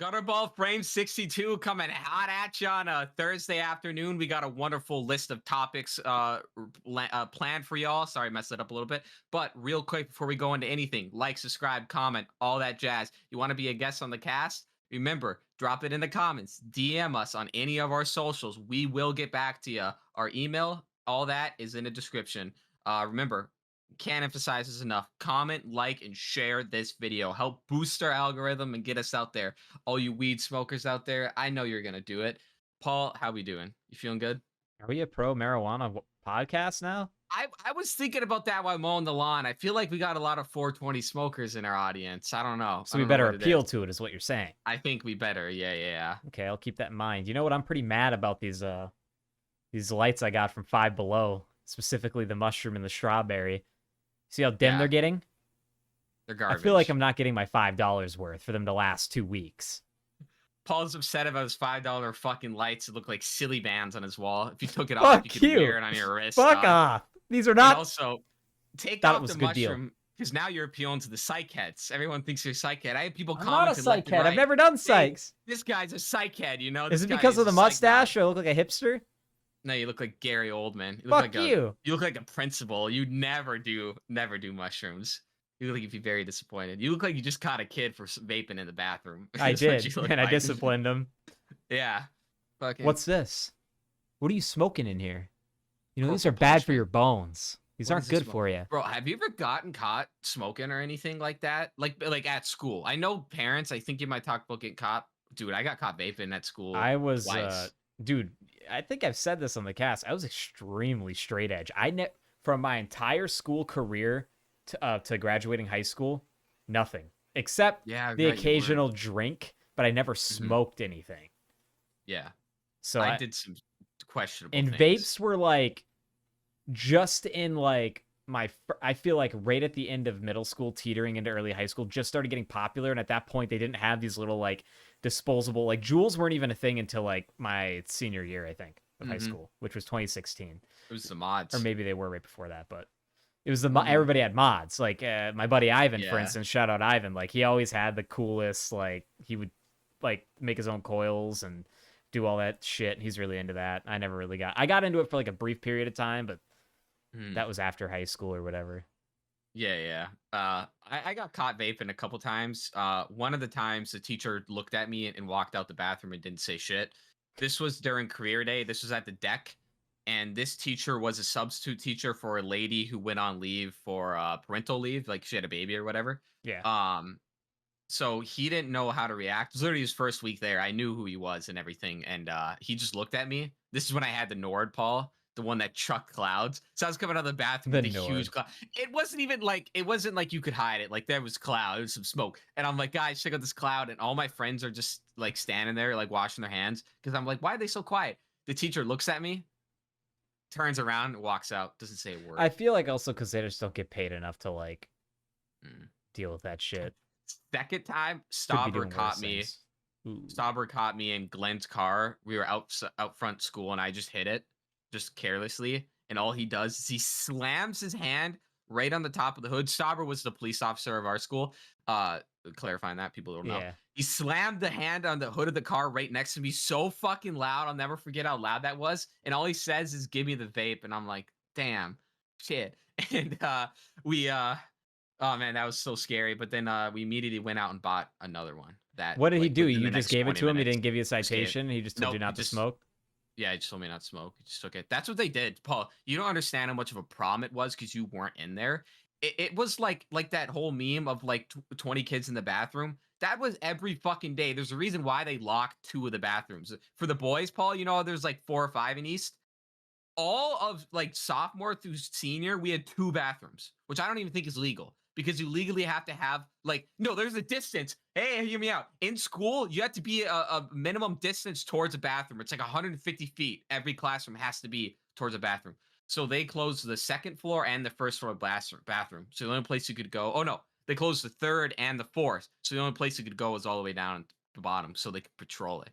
Gutterball Frame 62 coming hot at you on a Thursday afternoon. We got a wonderful list of topics planned for y'all. Sorry, I messed it up a little bit. But real quick, before we go into anything, like, subscribe, comment, all that jazz. You want to be a guest on the cast? Remember, drop it in the comments. DM us on any of our socials. We will get back to you. Our email, all that is in the description. Remember, can't emphasize this enough. Comment, like, and share this video. Help boost our algorithm and get us out there. All you weed smokers out there, I know you're gonna do it. Paul, how we doing? You feeling good? Are we a pro marijuana podcast now? I was thinking about that while mowing the lawn. I feel like we got a lot of 420 smokers in our audience. I don't know. So we better appeal to it, is what you're saying. I think we better. Yeah. Okay, I'll keep that in mind. You know what? I'm pretty mad about these lights I got from Five Below, specifically the mushroom and the strawberry. See how dim they're getting? They're garbage. I feel like I'm not getting my $5 worth for them to last 2 weeks. Paul's upset about his $5 fucking lights that look like silly bands on his wall. If you took it off, you could wear it on your wrist. Fuck off. These are not. And also, take off the mushroom because now you're appealing to the psych heads. Everyone thinks you're a psych head. I have people commenting. I'm not a psych head. I've never done psychs. This guy's a psych head, you know? Is it because of the mustache or I look like a hipster? No, you look like Gary Oldman. You look you. You look like a principal. You never do mushrooms. You look like you'd be very disappointed. You look like you just caught a kid for vaping in the bathroom. I did, and I disciplined him. Yeah. Fucking. What's this? What are you smoking in here? You know, these are bad for your bones. These aren't good for you. Bro, have you ever gotten caught smoking or anything like that? Like at school? I know parents, I think you might talk about getting caught. Dude, I got caught vaping at school. I was, dude, I think I've said this on the cast. I was extremely straight edge. From my entire school career to graduating high school, nothing except the occasional drink, but I never smoked anything. Yeah. So I did some questionable and things. Vapes were like just in like I feel like right at the end of middle school, teetering into early high school, just started getting popular. And at that point, they didn't have these little like disposable, like Juuls weren't even a thing until like my senior year, I think, of high school, which was 2016. It was the mods. Or maybe they were right before that, but it was everybody had mods. Like my buddy Ivan, for instance, shout out Ivan. Like he always had the coolest, like he would like make his own coils and do all that shit. He's really into that. I never really I got into it for like a brief period of time, but that was after high school or whatever. Yeah. I got caught vaping a couple times. One of the times the teacher looked at me and walked out the bathroom and didn't say shit. This was during career day. This was at the deck. And this teacher was a substitute teacher for a lady who went on leave for parental leave. Like she had a baby or whatever. Yeah. So he didn't know how to react. It was literally his first week there. I knew who he was and everything. And he just looked at me. This is when I had the Nord, Paul. The one that chucked clouds. So I was coming out of the bathroom with a huge cloud. It wasn't like you could hide it. Like there was cloud, it was some smoke. And I'm like, guys, check out this cloud. And all my friends are just like standing there, like washing their hands. Because I'm like, why are they so quiet? The teacher looks at me, turns around, walks out, doesn't say a word. I feel like also because they just don't get paid enough to like deal with that shit. Second time, Stauber caught me. Stauber caught me in Glenn's car. We were out front school and I just hit it. Just carelessly, and all he does is he slams his hand right on the top of the hood. Stauber was the police officer of our school. Clarifying that, people don't know. He slammed the hand on the hood of the car right next to me so fucking loud. I'll never forget how loud that was. And all he says is, "Give me the vape," and I'm like, "Damn, shit." And oh man, that was so scary. But then we immediately went out and bought another one. What did he do? You just gave it to him. He didn't give you a citation. He just told you not to smoke. Yeah, he just told me not to smoke. He just took it. That's what they did, Paul. You don't understand how much of a problem it was because you weren't in there. It was like that whole meme of like 20 kids in the bathroom. That was every fucking day. There's a reason why they locked 2 of the bathrooms. For the boys, Paul, you know, there's like 4 or 5 in East. All of like sophomore through senior, we had 2 bathrooms, which I don't even think is legal. Because you legally have to have no, there's a distance. Hey, hear me out. In school, you have to be a minimum distance towards a bathroom. It's like 150 feet. Every classroom has to be towards a bathroom. So they closed the 2nd floor and the 1st floor bathroom. So the only place you could go, they closed the 3rd and the 4th. So the only place you could go was all the way down to the bottom so they could patrol it.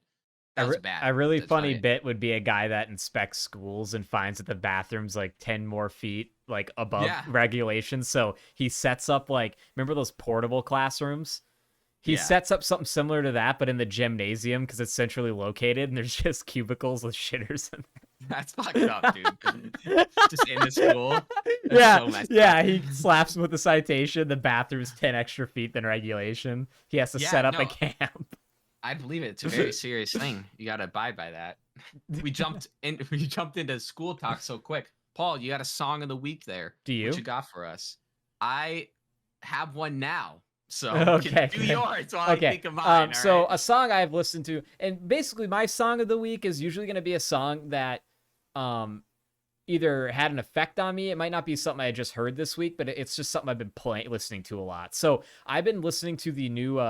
That was bad. A really funny bit would be a guy that inspects schools and finds that the bathroom's like 10 more feet like above regulations. So he sets up like, remember those portable classrooms? He sets up something similar to that, but in the gymnasium because it's centrally located and there's just cubicles with shitters in That's fucked up, dude. Just in the school. That's yeah. He slaps him with the citation. The bathroom's 10 extra feet than regulation. He has to set up a camp. I believe it. It's a very serious thing. You got to abide by that. We jumped into school talk so quick. Paul, you got a song of the week there. Do you? What you got for us? I have one now. So okay, do yours while I think of mine. So a song I've listened to, and basically my song of the week is usually going to be a song that either had an effect on me. It might not be something I just heard this week, but it's just something I've been listening to a lot. So I've been listening to the new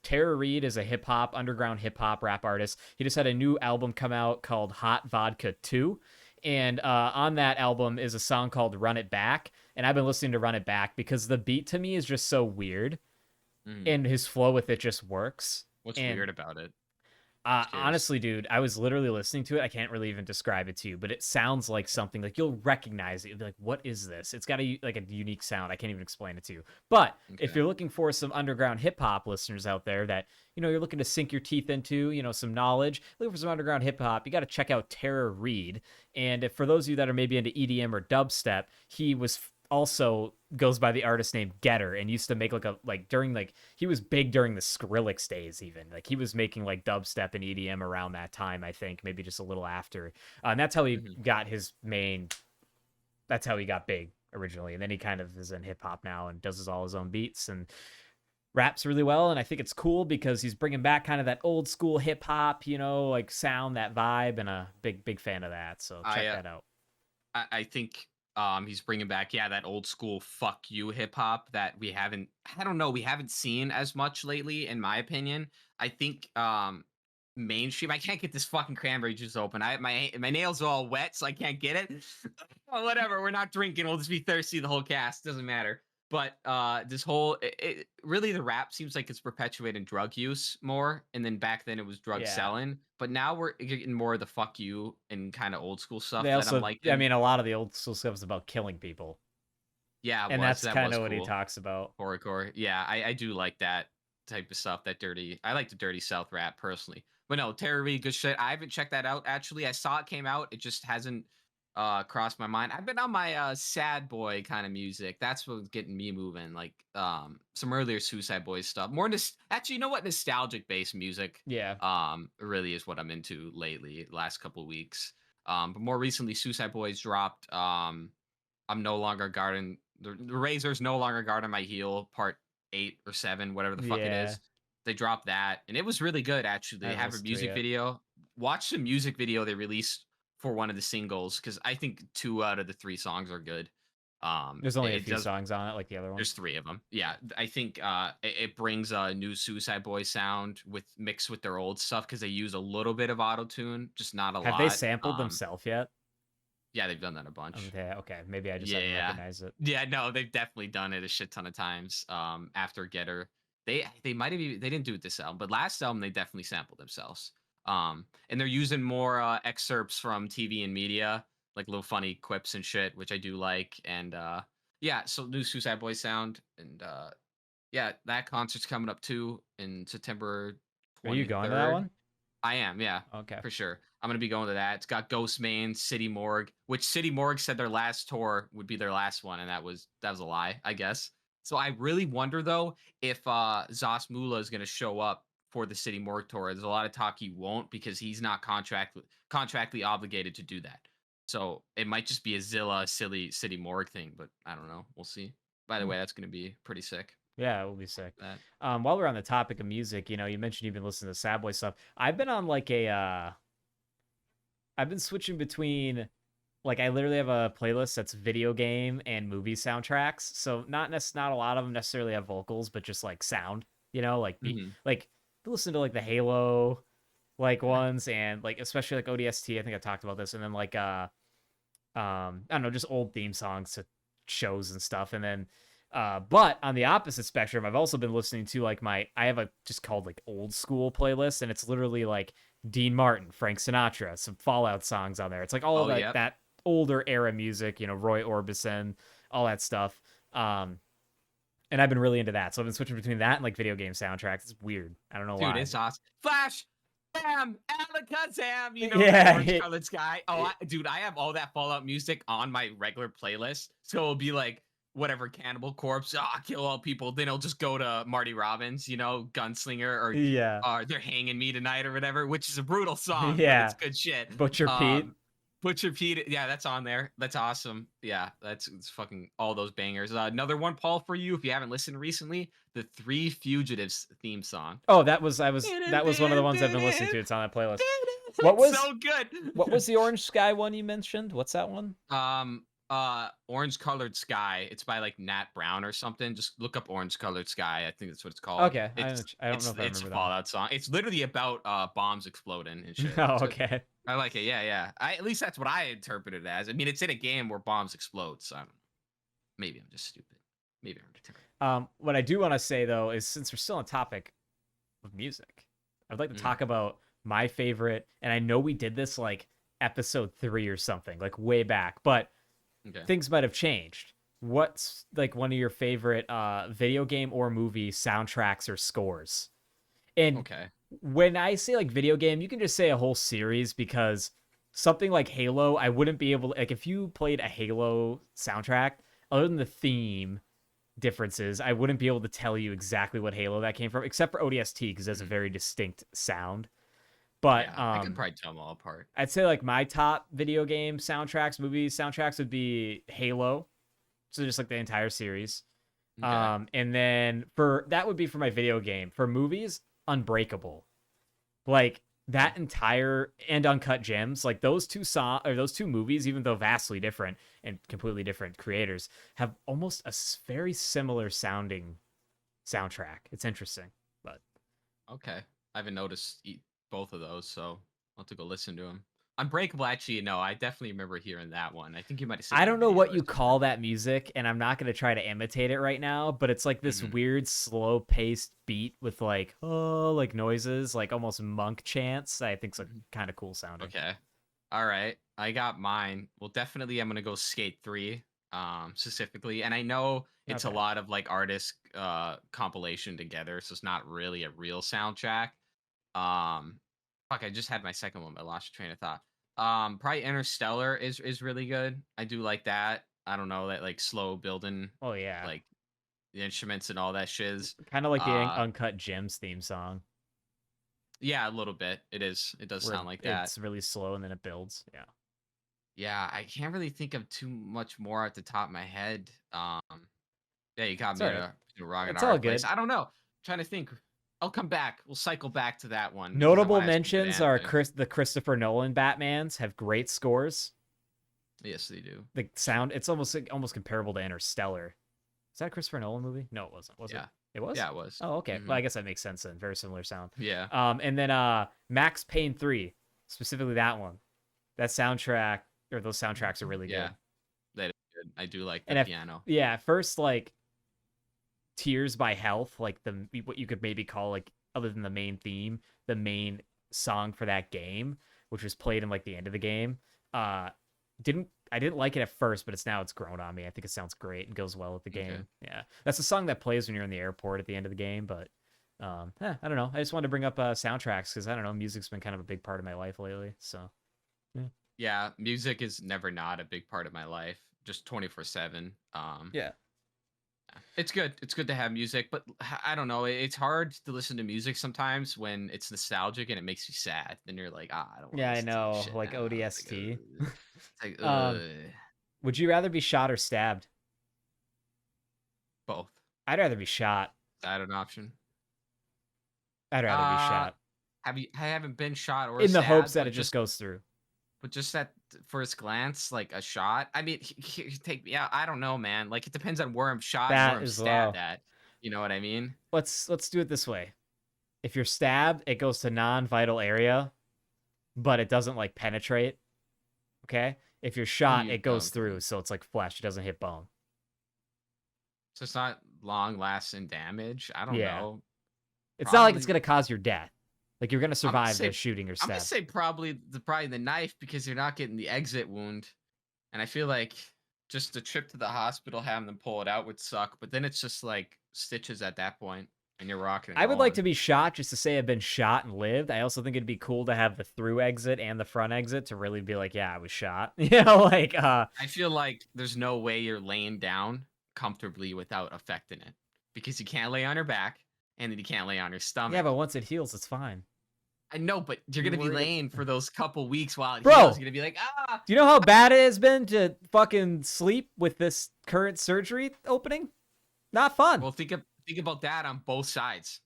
Tara Reid is a underground hip hop rap artist. He just had a new album come out called Hot Vodka 2. And on that album is a song called Run It Back. And I've been listening to Run It Back because the beat to me is just so weird. And his flow with it just works. What's weird about it? Honestly, dude, I was literally listening to it. I can't really even describe it to you, but it sounds like something like you'll recognize it. You'll be like, what is this? It's got a unique sound. I can't even explain it to you. But if you're looking for some underground hip hop listeners out there that, you're looking to sink your teeth into, some knowledge, looking for some underground hip hop, you got to check out Tara Reid. And for those of you that are maybe into EDM or dubstep, he was also goes by the artist name Getter and used to make he was big during the Skrillex days. Even he was making dubstep and EDM around that time, I think maybe just a little after, and that's how he got that's how he got big originally. And then he kind of is in hip hop now and does all his own beats and raps really well. And I think it's cool because he's bringing back kind of that old school hip hop, sound, that vibe, and a big fan of that. So check that out. I think he's bringing back, that old school fuck you hip hop that we haven't seen as much lately, in my opinion. I think mainstream, I can't get this fucking cranberry juice open. My nails are all wet, so I can't get it. Well, whatever, we're not drinking. We'll just be thirsty the whole cast. Doesn't matter. But this whole, really the rap seems like it's perpetuating drug use more. And then back then it was drug selling. But now we're getting more of the fuck you and kind of old school stuff that I'm liking. I mean, a lot of the old school stuff is about killing people. Yeah, and that's kind of what he talks about. Horrorcore. Yeah, I do like that type of stuff. I like the dirty South rap personally. But no, Tara Reid, good shit. I haven't checked that out actually. I saw it came out. It just hasn't crossed my mind. I've been on my sad boy kind of music. That's what's getting me moving. Like some earlier Suicide Boys stuff. More actually, you know what? Nostalgic based music. Yeah. Really is what I'm into lately. Last couple of weeks. But more recently, Suicide Boys dropped. I'm no longer guarding the razor's no longer guarding my heel. Part 8 or 7, whatever the fuck it is. They dropped that, and it was really good. Actually, they have a music video. Watch the music video they released for one of the singles, because I think 2 out of the 3 songs are good. There's only a few songs on it, like the other one. There's 3 of them. Yeah, I think it brings a new Suicide Boys sound mixed with their old stuff, because they use a little bit of auto-tune, just not a lot. Have they sampled themselves yet? Yeah, they've done that a bunch. Okay. Maybe I just haven't recognized it. Yeah, no, they've definitely done it a shit ton of times. After Getter, they might have they didn't do it this album, but last album they definitely sampled themselves. And they're using more excerpts from TV and media, like little funny quips and shit, which I do like. And so new Suicide Boys sound, and that concert's coming up too in September 23rd. Are you going to that one? I am, yeah. Okay. For sure. I'm going to be going to that. It's got Ghostman, City Morgue, which City Morgue said their last tour would be their last one, and that was a lie, I guess. So I really wonder, though, if Zos Mula is going to show up for the City Morgue tour. There's a lot of talk he won't, because he's not contractually obligated to do that. So it might just be a silly City Morgue thing, but I don't know. We'll see. By the way, that's going to be pretty sick. Yeah, it will be sick. While we're on the topic of music, you mentioned you've been listening to Sad Boy stuff. I've been on I've been switching between, I literally have a playlist that's video game and movie soundtracks. So not a lot of them necessarily have vocals, but just sound, listen to the Halo ones, and especially ODST. I think I talked about this, and then I don't know, just old theme songs to shows and stuff. And then but on the opposite spectrum, I've also been listening to I have a just called old school playlist, and it's literally Dean Martin, Frank Sinatra, some Fallout songs on there. It's all of that older era music, Roy Orbison, all that stuff. And And I've been really into that. So I've been switching between that and like video game soundtracks. It's weird. I don't know why. Dude, it's awesome. Flash, bam, Alakazam. You know, Yeah. orange colored sky. Oh, dude, I have all that Fallout music on my regular playlist. So it'll be like whatever Cannibal Corpse, kill all people. Then it'll just go to Marty Robbins, you know, Gunslinger, or Yeah. They're Hanging Me Tonight or whatever, which is a brutal song. Yeah. But it's good shit. Butcher Pete. Butcher Pete, yeah, that's on there. That's awesome. Yeah, it's fucking all those bangers. Another one, Paul, for you if you haven't listened recently, the Three Fugitives theme song. Oh, that was one of the ones I've been listening to. It's on that playlist. What was so good? What was the Orange Sky one you mentioned? What's that one? Orange Colored Sky. It's by like Nat Brown or something. Just look up Orange Colored Sky. I think that's what it's called. Okay, I don't know if I remember it's a that Fallout song. It's literally about bombs exploding and shit. Oh, okay. I like it. Yeah. At least that's what I interpreted it as. I mean, it's in a game where bombs explode. So I don't know. Maybe I'm just stupid. Maybe I'm retarded. What I do want to say though is, since we're still on topic of music, I'd like to talk about my favorite. And I know we did this like episode 3 or something, like way back, but things might have changed. What's like one of your favorite video game or movie soundtracks or scores? And when I say like video game, you can just say a whole series, because something like Halo, I wouldn't be able to, like, if you played a Halo soundtrack, other than the theme differences, I wouldn't be able to tell you exactly what Halo that came from, except for ODST, because there's a very distinct sound. But I could probably tell them all apart. I'd say like my top video game soundtracks, movie soundtracks would be Halo, so just like the entire series. And then that would be for my video game. For movies, Unbreakable, like that entire, and Uncut Gems, like those two movies, even though vastly different and completely different creators, have almost a very similar sounding soundtrack. It's interesting, but I haven't noticed both of those, so I'll have to go listen to them. Unbreakable, actually, no, I definitely remember hearing that one. I think you might have said. I don't know what you call that music, and I'm not going to try to imitate it right now, but it's like this weird slow-paced beat with like like noises, like almost monk chants. I think it's kind of cool sounding. Okay. All right. I got mine. Well, definitely I'm going to go Skate 3 specifically, and I know it's a lot of like artist compilation together, so it's not really a real soundtrack. Fuck, I just had my second one, but I lost your train of thought. Probably Interstellar is really good. I do like that. I don't know, that like slow building. Oh yeah, like the instruments and all that shiz. Kind of like the Uncut Gems theme song. Yeah, a little bit. It is. It does sound like that. It's really slow and then it builds. Yeah. Yeah, I can't really think of too much more at the top of my head. Yeah, you got me to rock and hard place. I don't know. I'm trying to think. I'll come back. We'll cycle back to that one. Notable mentions are the Christopher Nolan Batmans have great scores. Yes, they do. The sound, it's almost comparable to Interstellar. Is that a Christopher Nolan movie? No, it wasn't. Was it? It was? Yeah, it was. Oh, okay. Well, I guess that makes sense then. Very similar sound. Yeah. And then Max Payne 3, specifically that one. That soundtrack, or those soundtracks are really good. Yeah, that is good. I do like the piano. Yeah, at first, like, Tears by Health, like what you could maybe call, like, other than the main theme, the main song for that game, which was played in like the end of the game. I didn't like it at first, but it's grown on me. I think it sounds great and goes well with the game. Yeah, that's the song that plays when you're in the airport at the end of the game. But I don't know. I just wanted to bring up soundtracks because I don't know, music's been kind of a big part of my life lately. So yeah, music is never not a big part of my life. Just 24/7. Yeah. It's good. It's good to have music, but I don't know. It's hard to listen to music sometimes when it's nostalgic and it makes you sad. Then you're like, I don't want to listen to shit like now. ODST. It's like, would you rather be shot or stabbed? Both. I'd rather be shot. Is that an option? I'd rather be shot. I haven't been shot or in the stabbed, hopes that it just goes through. But just that first glance, like a shot. I mean, I don't know, man. Like it depends on where I'm shot and where I'm stabbed at. You know what I mean? Let's do it this way. If you're stabbed, it goes to non-vital area, but it doesn't like penetrate. Okay? If you're shot, it goes through, so it's like flesh. It doesn't hit bone. So it's not long-lasting damage? I don't know. It's not like it's going to cause your death. Like you're gonna survive the shooting or stab. I'm gonna say probably the knife, because you're not getting the exit wound, and I feel like just the trip to the hospital having them pull it out would suck. But then it's just like stitches at that point, and you're rocking. I would like to be shot just to say I've been shot and lived. I also think it'd be cool to have the through exit and the front exit to really be like, yeah, I was shot. I feel like there's no way you're laying down comfortably without affecting it, because you can't lay on your back and then you can't lay on your stomach. Yeah, but once it heals, it's fine. I know, but you're gonna be laying for those couple weeks while it Bro, heals. You're gonna be like, do you know how bad it has been to fucking sleep with this current surgery opening? Not fun. Well, think about that on both sides.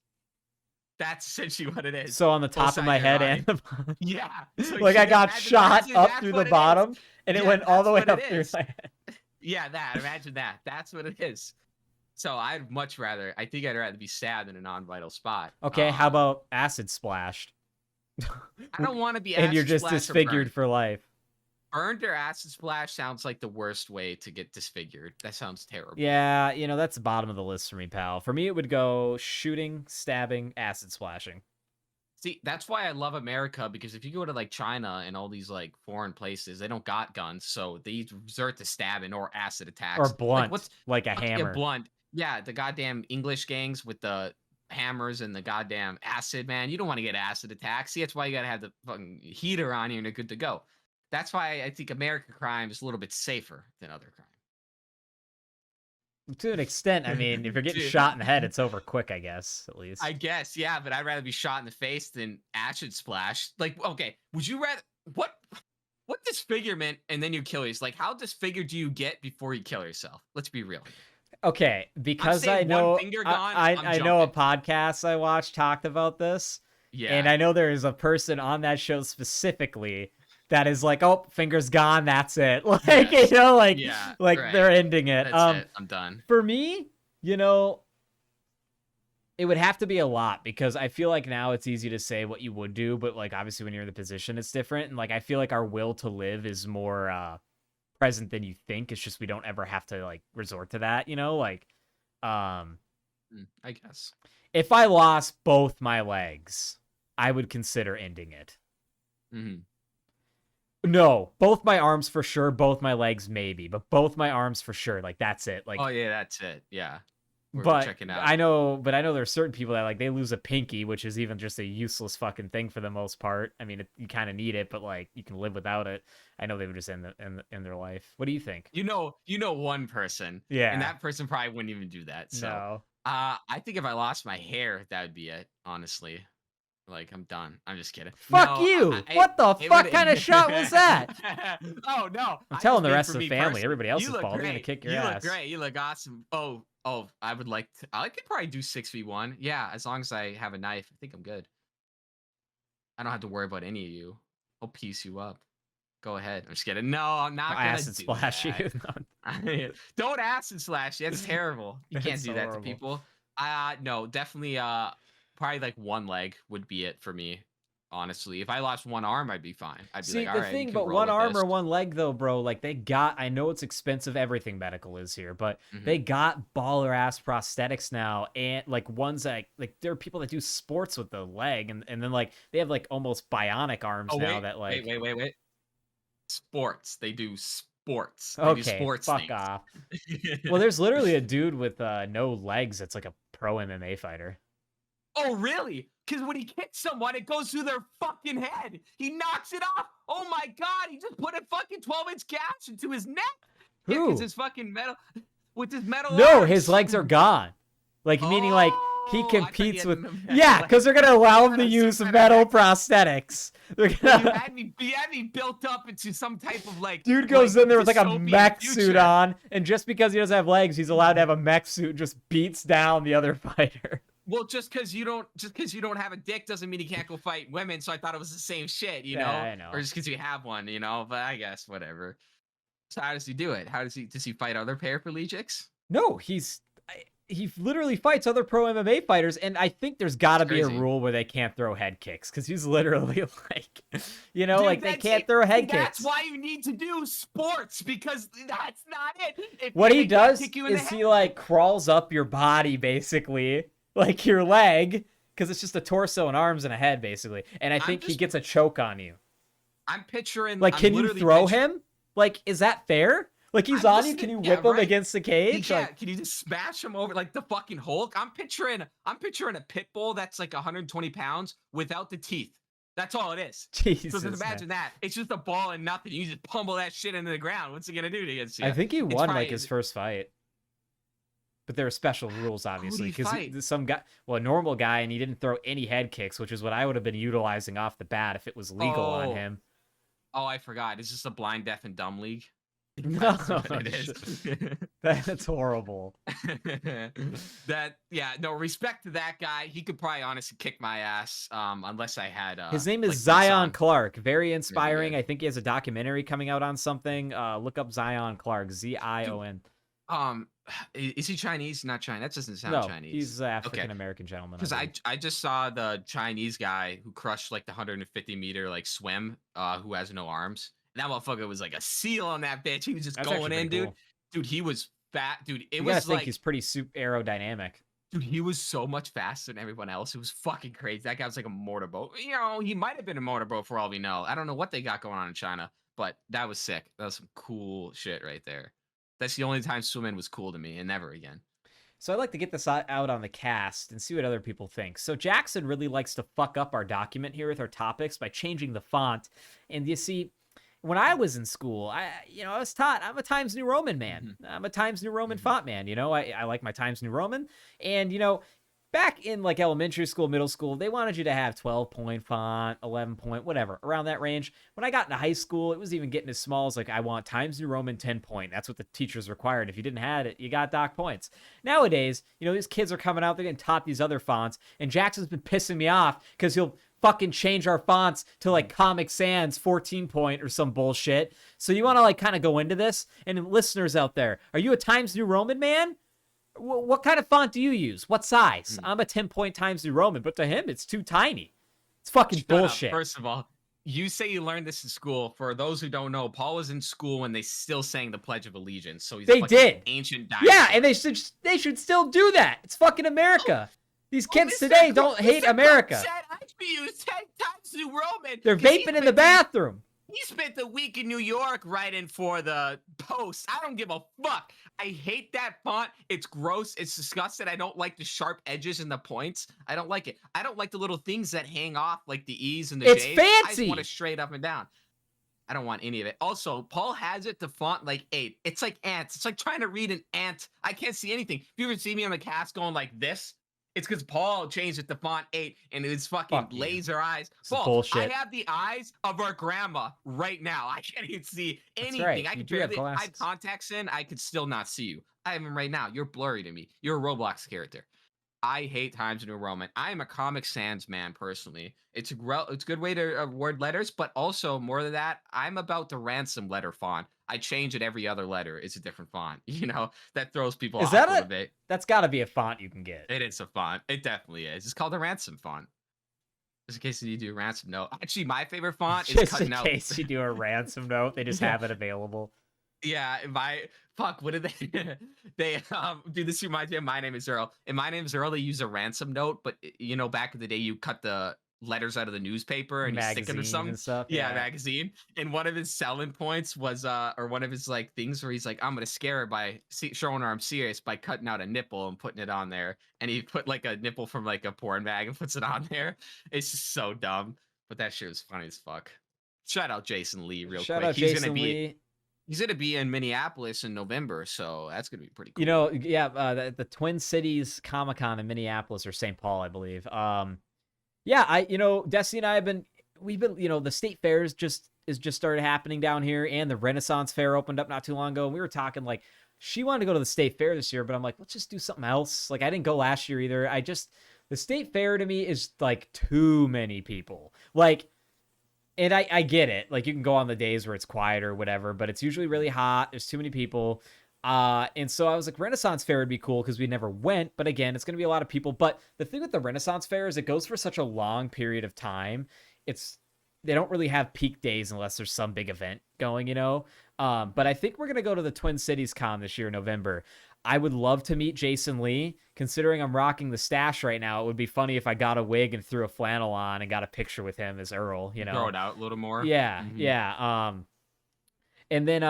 That's essentially what it is. So on the top of my head and the bottom. Yeah. So like I got shot up through the bottom and it went all the way up through my head. Yeah, imagine that. That's what it is. So I think I'd rather be stabbed in a non-vital spot. Okay, how about acid splashed? I don't want to be and you're just disfigured for life. Burned or acid splash sounds like the worst way to get disfigured. That sounds terrible. Yeah, that's the bottom of the list for me, pal. For me, it would go shooting, stabbing, acid splashing. See, that's why I love America, because if you go to like China and all these like foreign places, they don't got guns, so they resort to stabbing or acid attacks. Or blunt, like a hammer. Yeah, blunt. Yeah, the goddamn English gangs with the hammers and the goddamn acid, man. You don't want to get acid attacks. See, that's why you gotta have the fucking heater on you and you're good to go. That's why I think American crime is a little bit safer than other crime. To an extent, I mean, if you're getting shot in the head, it's over quick, I guess, at least. I guess, yeah, but I'd rather be shot in the face than acid splash. Like, okay, would you rather... What disfigurement and then you kill yourself? Like, how disfigured do you get before you kill yourself? Let's be real. Okay, because I know I know a podcast I watched talked about this. Yeah. And I know there is a person on that show specifically that is like, oh, fingers gone, that's it. Like, yes. Right. They're ending it. That's it. I'm done. For me, it would have to be a lot, because I feel like now it's easy to say what you would do, but like obviously when you're in the position, it's different. And like I feel like our will to live is more present than you think. It's just we don't ever have to like resort to that, I guess. If I lost both my legs, I would consider ending it. Mm-hmm. No, both my arms for sure, both my legs maybe, but both my arms for sure. Like that's it. Like, oh yeah, that's it. Yeah. We're checking out. I know there's certain people that like they lose a pinky, which is even just a useless fucking thing for the most part. I mean, you kind of need it, but like you can live without it. I know they would just end their life. What do you think? You know one person. Yeah. And that person probably wouldn't even do that. So no. I think if I lost my hair, that would be it, honestly. Like, I'm done. I'm just kidding. Fuck you! What the fuck kind of shot was that? Oh, no. I'm telling the rest of the family. Everybody else is bald. They're going to kick your ass. You look great. You look awesome. Oh, I could probably do 6v1. Yeah, as long as I have a knife. I think I'm good. I don't have to worry about any of you. I'll piece you up. Go ahead. I'm just kidding. No, I'm not going to acid splash you. Don't acid splash. That's terrible. You can't do that to people. No, definitely... probably like one leg would be it for me, honestly. If I lost one arm, I'd be fine. I'd be like, all right. See, the thing, but one arm or one leg though, bro, like I know it's expensive, everything medical is here, but they got baller ass prosthetics now, and like ones that like there are people that do sports with the leg, and then like they have like almost bionic arms now that like wait. Sports. They do sports. They do sports fuck things. Off. Well, there's literally a dude with no legs that's like a pro MMA fighter. Oh, really? Because when he kicks someone, it goes through their fucking head. He knocks it off. Oh, my God. He just put a fucking 12-inch gash into his neck. Who? Yeah, because his fucking metal... With his metal No, arms. his legs are gone. Like, meaning, like, he competes with... Yeah, because they're going to allow him to use metal prosthetics. You had me built up into some type of, like... Dude goes in there with, like, a mech suit on, and just because he doesn't have legs, he's allowed to have a mech suit and just beats down the other fighter. Well, just because you don't have a dick doesn't mean you can't go fight women. So I thought it was the same shit, you know? I know. Or just because you have one, you know? But I guess whatever. So how does he do it? Does he fight other paraplegics? No, he literally fights other pro MMA fighters, and I think there's got to be a rule where they can't throw head kicks, because he's literally like, Dude, like they can't throw head kicks. That's why you need to do sports, because that's not it. What he does is he like crawls up your body basically. Like your leg, because it's just a torso and arms and a head, basically. And I think he gets a choke on you. I'm picturing... Like, can you throw him? Like, is that fair? Like he's on you. Can you whip him against the cage? Yeah, can you just smash him over like the fucking Hulk? I'm picturing a pit bull that's like 120 pounds without the teeth. That's all it is. Jesus, so just imagine that. It's just a ball and nothing. You just pummel that shit into the ground. What's he gonna do against you? I think he won like his first fight. But there are special rules, obviously, because a normal guy, and he didn't throw any head kicks, which is what I would have been utilizing off the bat if it was legal on him. Oh, I forgot. It's just a blind, deaf, and dumb league. No, that's horrible. Respect to that guy. He could probably honestly kick my ass, unless I had. His name is Zion Clark. Very inspiring. I think he has a documentary coming out on something. Look up Zion Clark. Zion. Is he Chinese? Not Chinese. That doesn't sound Chinese. He's an African American gentleman. Because I just saw the Chinese guy who crushed like the 150-meter like swim, who has no arms. And that motherfucker was like a seal on that bitch. He was just going in, dude. Cool. Dude, he was fat, dude. He's pretty super aerodynamic. Dude, he was so much faster than everyone else. It was fucking crazy. That guy was like a motorboat. You know, he might have been a motorboat for all we know. I don't know what they got going on in China, but that was sick. That was some cool shit right there. That's the only time swimming was cool to me, and never again. So I'd like to get this out on the cast and see what other people think. So Jackson really likes to fuck up our document here with our topics by changing the font. And you see, when I was in school, I was taught I'm a Times New Roman man. Mm-hmm. I'm a Times New Roman font man. You know, I like my Times New Roman. And, back in like elementary school, middle school, they wanted you to have 12-point font, 11-point, whatever, around that range. When I got into high school, it was even getting as small as like, I want Times New Roman 10-point. That's what the teachers required. If you didn't have it, you got docked points. Nowadays, these kids are coming out, they're getting taught these other fonts, and Jackson's been pissing me off because he'll fucking change our fonts to like Comic Sans 14-point or some bullshit. So you want to like kind of go into this? And listeners out there, are you a Times New Roman man? What kind of font do you use? What size? I'm a 10-point Times New Roman, but to him, it's too tiny. It's fucking bullshit. First of all, you say you learned this in school. For those who don't know, Paul was in school when they still sang the Pledge of Allegiance. So he's ancient dinosaur. Yeah, and they should still do that. It's fucking America. These kids today don't hate America. Said I should use 10 Times New Roman. They're vaping in the bathroom. He spent the week in New York writing for the Post. I don't give a fuck. I hate that font. It's gross. It's disgusting. I don't like the sharp edges and the points. I don't like it. I don't like the little things that hang off, like the E's and the J's. It's fancy. I just want it straight up and down. I don't want any of it. Also, Paul has it, the font like 8. It's like ants. It's like trying to read an ant. I can't see anything. If you ever see me on the cast going like this, it's because Paul changed it to font 8 and it's fucking laser eyes. Paul, bullshit. I have the eyes of our grandma right now. I can't even see anything. Right. I can barely I have contacts in. I could still not see you. I have them right now. You're blurry to me. You're a Roblox character. I hate Times New Roman. I am a Comic Sans man personally. It's a good way to word letters, but also more than that, I'm about the ransom letter font. I change it every other letter. It's a different font. That throws people off a little bit. That's got to be a font you can get. It is a font. It definitely is. It's called a ransom font. Just in case you do a ransom note. Actually, my favorite font is cutting out. Just in case you do a ransom note, they just have it available. Yeah, what did they dude, this reminds me of My Name is Earl. In My Name is Earl, they use a ransom note, but back in the day you cut the letters out of the newspaper and you stick them to something. Stuff, yeah, magazine. And one of his selling points was or one of his like things where he's like, I'm gonna scare her by showing her I'm serious by cutting out a nipple and putting it on there. And he put like a nipple from like a porn bag and puts it on there. It's just so dumb. But that shit was funny as fuck. Shout out Jason Lee real quick. He's going to be in Minneapolis in November, so that's going to be pretty cool. The Twin Cities Comic-Con in Minneapolis or St. Paul, I believe. Destiny and I we've been, the state fairs just started happening down here, and the Renaissance Fair opened up not too long ago, and we were talking like, she wanted to go to the state fair this year, but I'm like, let's just do something else. Like, I didn't go last year either. The state fair to me is like too many people. Like, and I get it. Like, you can go on the days where it's quiet or whatever, but it's usually really hot. There's too many people. And so I was like, Renaissance Fair would be cool because we never went. But again, it's going to be a lot of people. But the thing with the Renaissance Fair is it goes for such a long period of time. They don't really have peak days unless there's some big event going, But I think we're going to go to the Twin Cities Con this year in November. I would love to meet Jason Lee. Considering I'm rocking the stash right now, it would be funny if I got a wig and threw a flannel on and got a picture with him as Earl, Throw it out a little more. Yeah, yeah. And then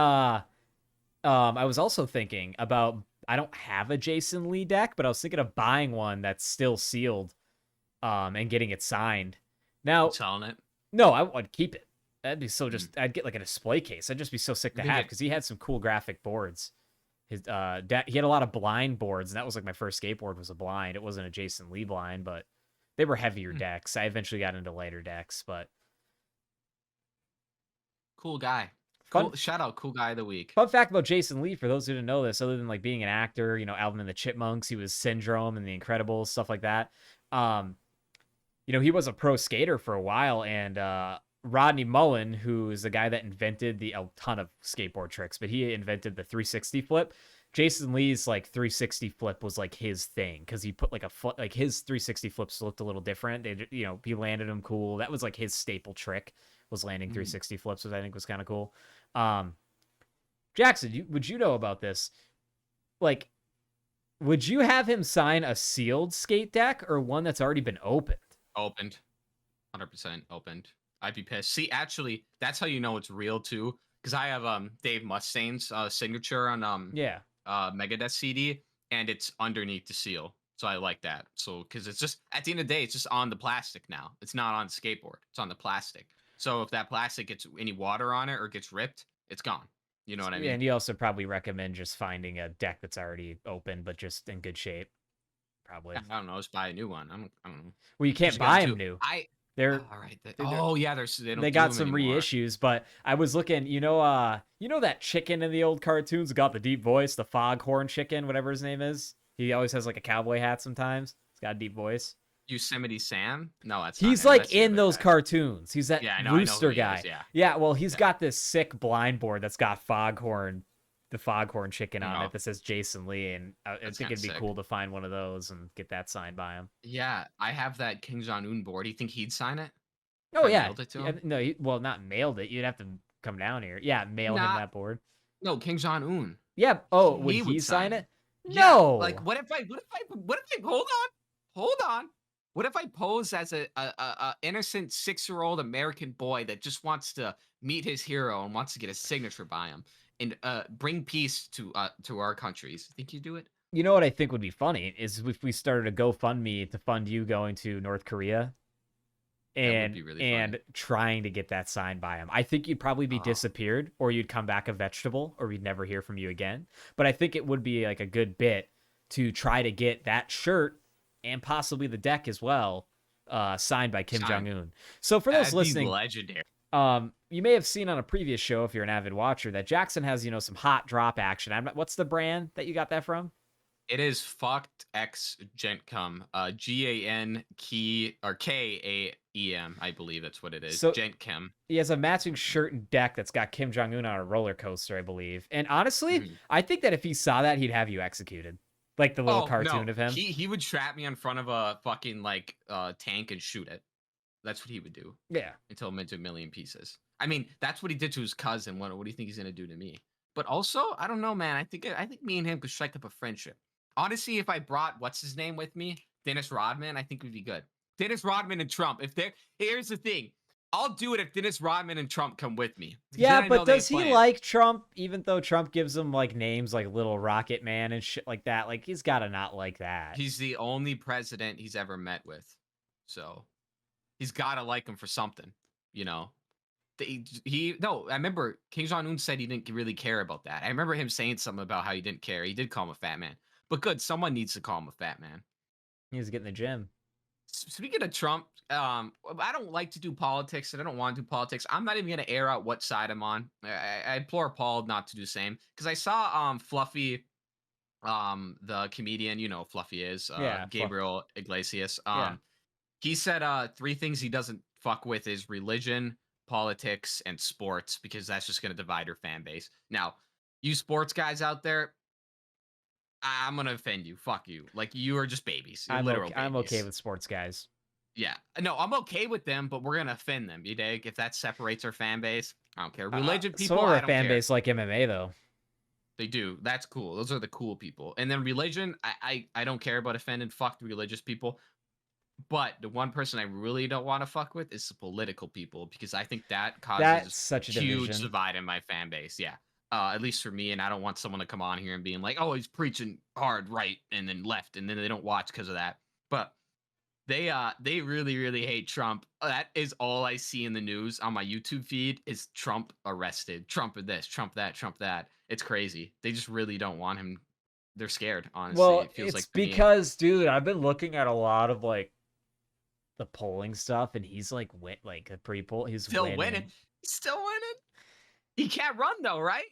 I was also thinking about, I don't have a Jason Lee deck, but I was thinking of buying one that's still sealed, and getting it signed. You Now, selling it? no, I would keep it. That'd be so Mm. I'd get like a display case. I'd just be so sick to You think have it? because he had some cool graphic boards. His he had a lot of blind boards, and that was like my first skateboard was a blind. It wasn't a Jason Lee blind, but they were heavier decks. I eventually got into lighter decks, but Cool guy. fun Cool. Shout out, cool guy of the week. fun fact about Jason Lee, for those who didn't know this, other than like being an actor, you know, Alvin and the Chipmunks, he was Syndrome and The Incredibles, stuff like that. You know, he was a pro skater for a while, and Rodney Mullen, who is the guy that invented a ton of skateboard tricks, but he invented the 360 flip. Jason Lee's like 360 flip was like his thing because he put like a foot, like his 360 flips looked a little different. You know, he landed them cool. That was like his staple trick, was landing 360 flips, which I think was kind of cool. Jackson, would you know about this? Like, would you have him sign a sealed skate deck or one that's already been opened? Opened. 100% opened. I'd be pissed. See, actually, that's how you know it's real too. Because I have Dave Mustaine's signature on Megadeth CD, and it's underneath the seal. So I like that. So because it's just at the end of the day, it's just on the plastic now. It's not on the skateboard. It's on the plastic. So if that plastic gets any water on it or gets ripped, it's gone. You know what I mean? And you also probably recommend just finding a deck that's already open but just in good shape. Probably. I don't know. Just buy a new one. I don't know. Well, you can't buy them new. They're all right. They got some reissues, but I was looking. You know that chicken in the old cartoons got the deep voice, the Foghorn Chicken, whatever his name is. He always has like a cowboy hat sometimes. He's got a deep voice. Yosemite Sam? No, he's not him. like That's in those cartoons. He's that rooster guy. Is, yeah. Well, he's got this sick blind board that's got the Foghorn Chicken on it that says Jason Lee, and I think it'd be cool to find one of those and get that signed by him. Yeah, I have that Kim Jong-un board. Do you think he'd sign it? Oh yeah. Mailed it to him? No, not mailed it. You'd have to come down here. Yeah, mail him that board. No, Kim Jong-un. Yeah. Oh, would he sign it? No. Like, what if I hold on. What if I pose as a innocent 6-year-old American boy that just wants to meet his hero and wants to get a signature by him and bring peace to our countries? Think you do it? You know what I think would be funny is if we started a GoFundMe to fund you going to North Korea and trying to get that signed by him. I think you'd probably be disappeared, or you'd come back a vegetable, or we'd never hear from you again. But I think it would be like a good bit to try to get that shirt and possibly the deck as well signed by Kim Jong-un. So for those listening, legendary. You may have seen on a previous show, if you're an avid watcher, that Jackson has, some hot drop action. What's the brand that you got that from? It is Fucked X Gentcom, GAN Key or KAEM, I believe that's what it is. So Gentchem. He has a matching shirt and deck that's got Kim Jong-un on a roller coaster, I believe. And honestly, I think that if he saw that, he'd have you executed. Like the little cartoon of him. He would trap me in front of a fucking tank and shoot it. That's what he would do. Yeah. Until I'm into a million pieces. I mean, that's what he did to his cousin. What do you think he's gonna do to me? But also, I don't know, man. I think me and him could strike up a friendship. Honestly, if I brought what's his name with me, Dennis Rodman, I think we'd be good. Dennis Rodman and Trump. Here's the thing. I'll do it if Dennis Rodman and Trump come with me. Yeah, but does he like Trump, even though Trump gives him like names like Little Rocket Man and shit like that? Like, he's got to not like that. He's the only president he's ever met with. So he's got to like him for something, No, I remember Kim Jong-un said he didn't really care about that. I remember him saying something about how he didn't care. He did call him a fat man. But good, someone needs to call him a fat man. He needs to get in the gym. Speaking of Trump, I don't like to do politics, and I don't want to do politics. I'm not even going to air out what side I'm on. I implore Paul not to do the same. Because I saw Fluffy, the comedian, Fluffy is, Gabriel Iglesias. He said 3 things he doesn't fuck with is religion, politics, and sports, because that's just going to divide your fan base. Now, you sports guys out there, I'm gonna offend you. Fuck you. Like, you are just babies. You're literal babies. I'm okay with sports guys. Yeah. No, I'm okay with them, but we're gonna offend them. You dig? If that separates our fan base, I don't care. Religion people, so our fan base like MMA though. They do. That's cool. Those are the cool people. And then religion, I don't care about offending. Fuck the religious people. But the one person I really don't want to fuck with is the political people, because I think that causes such a huge division. Divide in my fan base. Yeah. At least for me, and I don't want someone to come on here and being like, "Oh, he's preaching hard right and then left," and then they don't watch because of that. But they really really hate Trump. That is all I see in the news on my YouTube feed is Trump arrested, Trump this, Trump that, Trump that. It's crazy. They just really don't want him. They're scared, honestly. Well, It feels it's like to me. because, dude, I've been looking at a lot of like the polling stuff, and he's like like a pre-poll. He's Still winning. winning. He's still winning. He can't run though, right?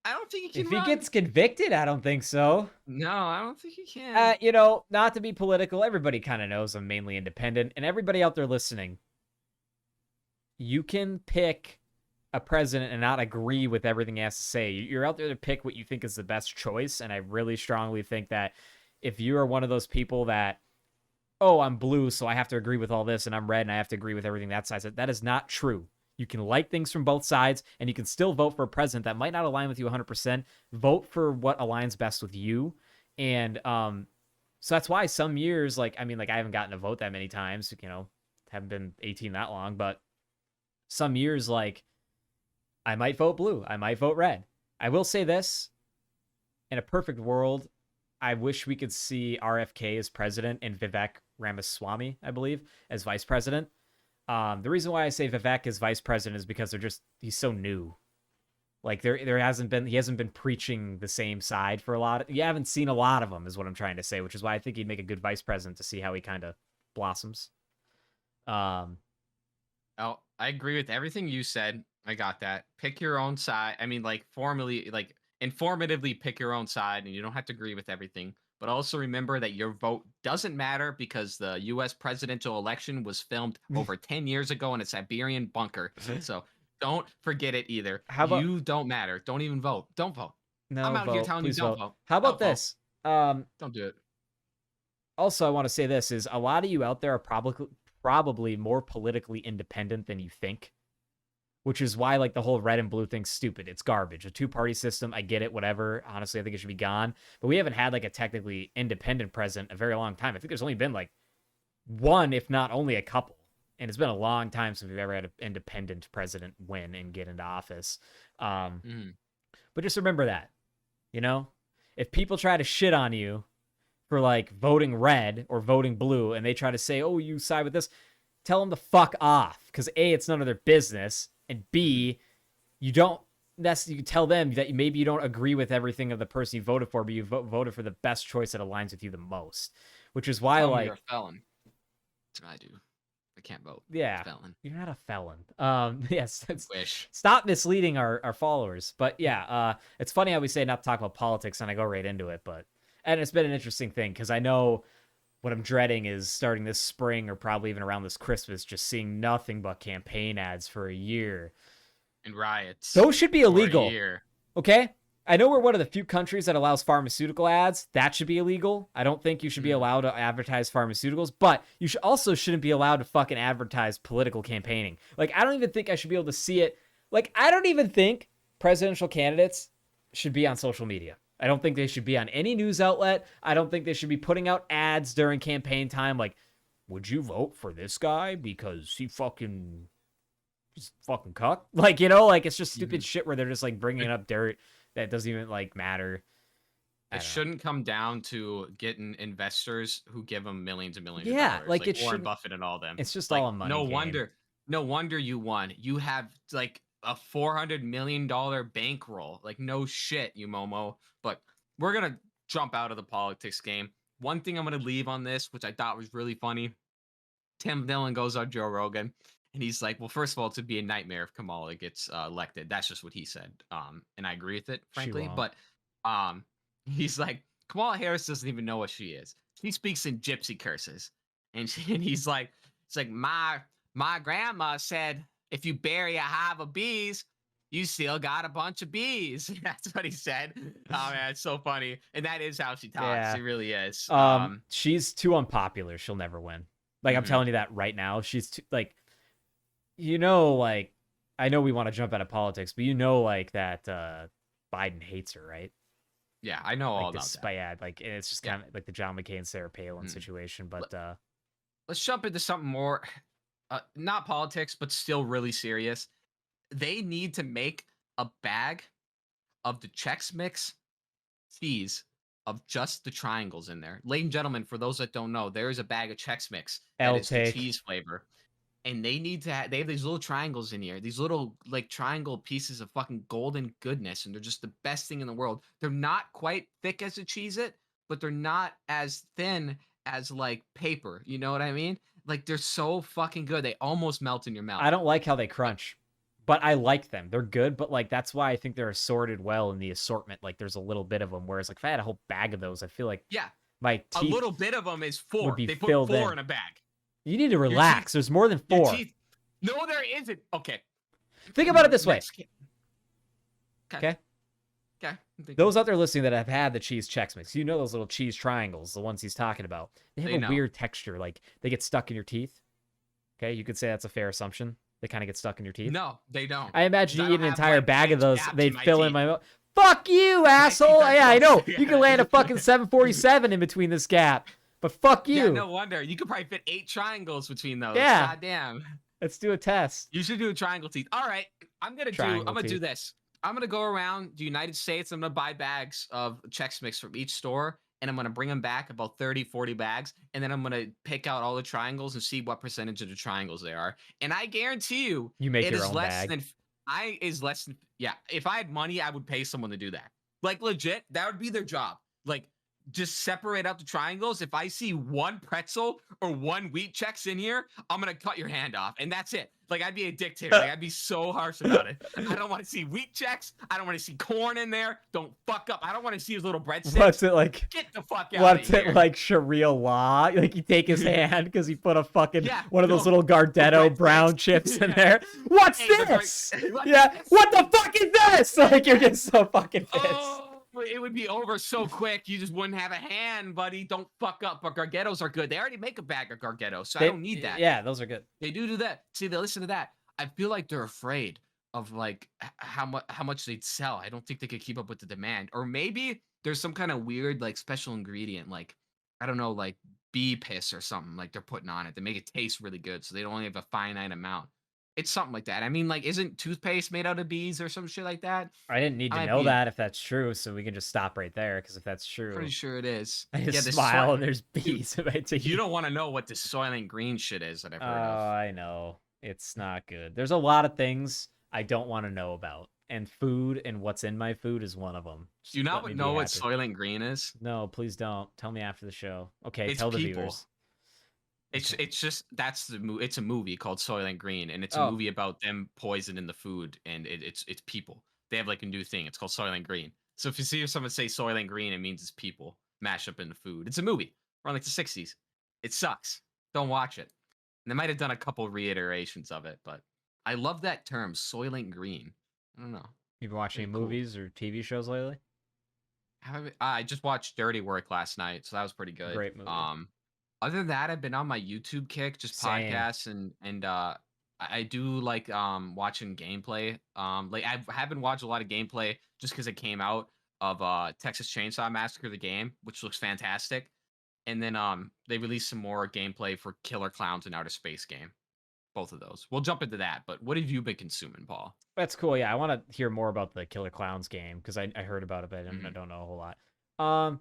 I don't think he If can he run. gets convicted, I don't think so. No, I don't think he can. You know, not to be political, everybody kind of knows I'm mainly independent, and everybody out there listening, you can pick a president and not agree with everything he has to say. You're out there to pick what you think is the best choice, and I really strongly think that if you are one of those people that, oh, I'm blue, so I have to agree with all this, and I'm red, and I have to agree with everything that side said, that is not true. You can like things from both sides, and you can still vote for a president that might not align with you 100%. Vote for what aligns best with you. And so that's why some years, like, I mean, like, I haven't gotten to vote that many times, you know, haven't been 18 that long, but some years, like, I might vote blue. I might vote red. I will say this, in a perfect world, I wish we could see RFK as president and Vivek Ramaswamy, I believe, as vice president. The reason why I say Vivek is vice president is because he's so new. Like he hasn't been preaching the same side for you haven't seen a lot of them is what I'm trying to say, which is why I think he'd make a good vice president to see how he kind of blossoms. Oh, I agree with everything you said. I got that. Pick your own side. I mean, like formally, like informatively pick your own side, and you don't have to agree with everything. But also remember that your vote doesn't matter because the U.S. presidential election was filmed over 10 years ago in a Siberian bunker. So don't forget it either. You don't matter. Don't even vote. Don't vote. No, I'm out here telling you don't vote. How about this? Don't do it. Also, I want to say this is a lot of you out there are probably more politically independent than you think, which is why like the whole red and blue thing's stupid. It's garbage. A two-party system, I get it, whatever. Honestly, I think it should be gone. But we haven't had like a technically independent president a very long time. I think there's only been like one, if not only a couple. And it's been a long time since we've ever had an independent president win and get into office. But just remember that, you know, if people try to shit on you for like voting red or voting blue and they try to say, oh, you side with this, tell them to fuck off. Because A, it's none of their business. And B, you can tell them that maybe you don't agree with everything of the person you voted for, but you voted for the best choice that aligns with you the most. Which is why, like, you're a felon. That's what I do. I can't vote. Yeah, felon. You're not a felon. Yes. Wish. Stop misleading our followers. But yeah, it's funny how we say not to talk about politics, and I go right into it. And it's been an interesting thing because I know what I'm dreading is starting this spring or probably even around this Christmas, just seeing nothing but campaign ads for a year. And riots. Those should be illegal. Okay? I know we're one of the few countries that allows pharmaceutical ads. That should be illegal. I don't think you should be allowed to advertise pharmaceuticals, but you shouldn't be allowed to fucking advertise political campaigning. Like, I don't even think I should be able to see it. Like, I don't even think presidential candidates should be on social media. I don't think they should be on any news outlet. I don't think they should be putting out ads during campaign time. Like, would you vote for this guy because he's fucking cuck? Like, you know, like it's just stupid shit where they're just like bringing up dirt that doesn't even like matter. It shouldn't come down to getting investors who give them millions and millions of dollars. Like it Warren Buffett and all them. It's just like, all a money game. No wonder you won. You have like a $400 million bankroll. Like, no shit, you Momo. But we're going to jump out of the politics game. One thing I'm going to leave on this, which I thought was really funny. Tim Dillon goes on Joe Rogan and he's like, well, first of all, it would be a nightmare if Kamala gets elected. That's just what he said. And I agree with it, frankly. But he's like, Kamala Harris doesn't even know what she is. She speaks in gypsy curses. And he's like, it's like, my grandma said, if you bury a hive of bees, you still got a bunch of bees. That's what he said. Oh man, it's so funny. And that is how she talks. Yeah. It really is. She's too unpopular. She'll never win. Like, I'm telling you that right now. She's too, like, you know, like, I know we want to jump out of politics, but you know, like, that Biden hates her, right? Yeah, I know all about that. Yeah, like, it's just kind of like the John McCain, Sarah Palin situation. But let's jump into something more, not politics, but still really serious. They need to make a bag of the Chex Mix cheese of just the triangles in there. Ladies and gentlemen, for those that don't know, there is a bag of Chex Mix that I'll is the take. cheese flavor. And they need to they have these little triangles in here, these little like triangle pieces of fucking golden goodness, and they're just the best thing in the world. They're not quite thick as a Cheez-It, but they're not as thin as like paper. You know what I mean? Like they're so fucking good. They almost melt in your mouth. I don't like how they crunch, but I like them. They're good, but like that's why I think they're assorted well in the assortment. Like there's a little bit of them. Whereas like if I had a whole bag of those, I feel like Yeah, my a teeth little bit of them is would four. be They put filled four in. in a bag. You need to Your relax. teeth, There's more than your 4. teeth. No, there isn't. Okay. Think about it this way. Okay. Okay. Those out there listening that have had the cheese Chex Mix, you know those little cheese triangles, the ones he's talking about. They have a weird texture. Like they get stuck in your teeth. Okay. You could say that's a fair assumption. They kind of get stuck in your teeth. No, they don't. I imagine you eat an entire bag of those. They'd my fill teeth. in my mouth. Fuck you, asshole. Yeah, I know. Yeah. You can land a fucking 747 in between this gap. But fuck you. Yeah, no wonder. You could probably fit 8 triangles between those. Yeah. God damn. Let's do a test. You should do a triangle teeth. All right. I'm gonna do this. I'm gonna go around the United States. I'm gonna buy bags of Chex Mix from each store, and I'm gonna bring them back, about 30, 40 bags, and then I'm gonna pick out all the triangles and see what percentage of the triangles they are. And I guarantee you, You make it your is own less bag. than less than yeah. If I had money, I would pay someone to do that. Like legit, that would be their job. Like just separate out the triangles. If I see 1 pretzel or 1 wheat Chex in here, I'm gonna cut your hand off, and that's it. Like I'd be a dictator. Like I'd be so harsh about it. I don't want to see wheat Chex. I don't want to see corn in there. Don't fuck up. I don't want to see his little breadsticks. What's it like? Get the fuck out What's of here. it like Sharia law? Like you take his hand because he put a fucking one of those no, little Gardetto brown chips in there. What's this? Yeah. What the fuck is this? Like you're just so fucking pissed. Oh, it would be over so quick. You just wouldn't have a hand, buddy. Don't fuck up. But Gargettos are good. They already make a bag of Gargettos, so I don't need that. Yeah, those are good. They do that. See, they listen to that. I feel like they're afraid of like how much they'd sell. I don't think they could keep up with the demand. Or maybe there's some kind of weird like special ingredient, like I don't know, like bee piss or something like they're putting on it to make it taste really good, so they only have a finite amount. It's something like that. I mean, like, isn't toothpaste made out of bees or some shit like that? I didn't need to know that if that's true, so we can just stop right there. Because if that's true, Pretty sure it is. I just smile and there's bees. You don't want to know what this Soylent Green shit is that I've heard of. Oh, I know. It's not good. There's a lot of things I don't want to know about. And food and what's in my food is one of them. Do you not know what Soylent Green is? No, please don't. Tell me after the show. Okay, it's tell the people. viewers. It's just that's the movie. It's a movie called Soylent Green, and it's a movie about them poisoning the food, and it's people. They have like a new thing. It's called Soylent Green. So if you see someone say Soylent Green, it means it's people mashed up in the food. It's a movie from like the 60s. It sucks. Don't watch it. And they might have done a couple reiterations of it, but I love that term, Soylent Green. I don't know. You've been watching any movies or TV shows lately? I just watched Dirty Work last night, so that was pretty good. Great movie. Other than that, I've been on my YouTube kick, just podcasts and I do like watching gameplay. Like I haven't watched a lot of gameplay just because it came out of Texas Chainsaw Massacre the game, which looks fantastic. And then they released some more gameplay for Killer Clowns in Outer Space game. Both of those. We'll jump into that, but what have you been consuming, Paul? That's cool. Yeah, I want to hear more about the Killer Clowns game because I heard about it, but I don't know a whole lot.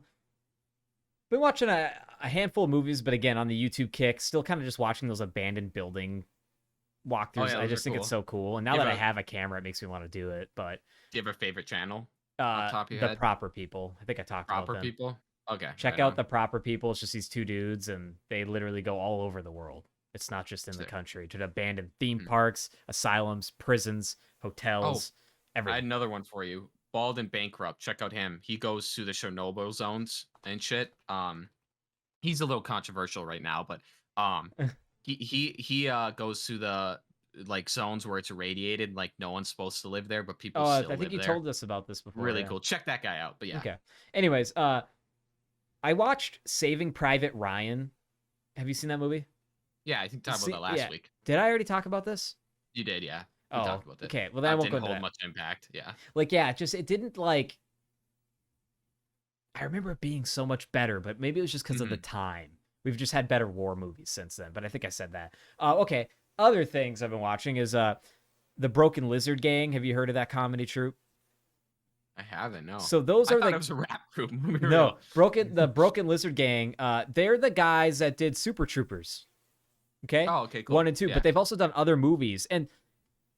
Been watching a handful of movies, but again on the YouTube kick, still kind of just watching those abandoned building walkthroughs. I just think it's so cool. And now that I have a camera, it makes me want to do it. But do you have a favorite channel? On top of your head? Proper People. I think I talked about them. Proper People. Okay. Check out the Proper People. It's just these 2 dudes, and they literally go all over the world. It's not just in the country. To abandoned theme parks, asylums, prisons, hotels, everything. I had another one for you. Bald and Bankrupt. Check out him. He goes to the Chernobyl zones and shit. He's a little controversial right now, but he goes to the like zones where it's irradiated, like no one's supposed to live there, but people still live there. I think you told us about this before. Really cool. Check that guy out. But yeah. Okay. Anyways, I watched Saving Private Ryan. Have you seen that movie? Yeah, I think talked about that last week. Did I already talk about this? You did, yeah. We talked about that. Okay. Well, then I won't go into didn't that. hold much impact. Yeah. Like, yeah, it didn't like. I remember it being so much better, but maybe it was just because of the time. We've just had better war movies since then, but I think I said that. Okay. Other things I've been watching is the Broken Lizard Gang. Have you heard of that comedy troupe? I haven't. No. So those I are thought like it was a rap group. Let me be no real. the Broken Lizard Gang. They're the guys that did Super Troopers. Okay, Oh, okay, cool. 1 and 2, Yeah. but they've also done other movies. And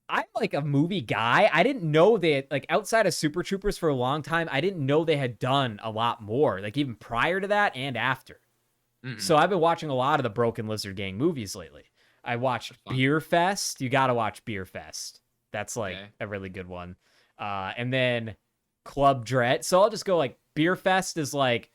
I'm like a movie guy. I didn't know they had, like, outside of Super Troopers for a long time, I didn't know they had done a lot more, like even prior to that and after. Mm-hmm. So I've been watching a lot of the Broken Lizard Gang movies lately. I watched Beer Fest. You got to watch Beer Fest. That's like a really good one. And then Club Dread. So I'll just go like Beer Fest is like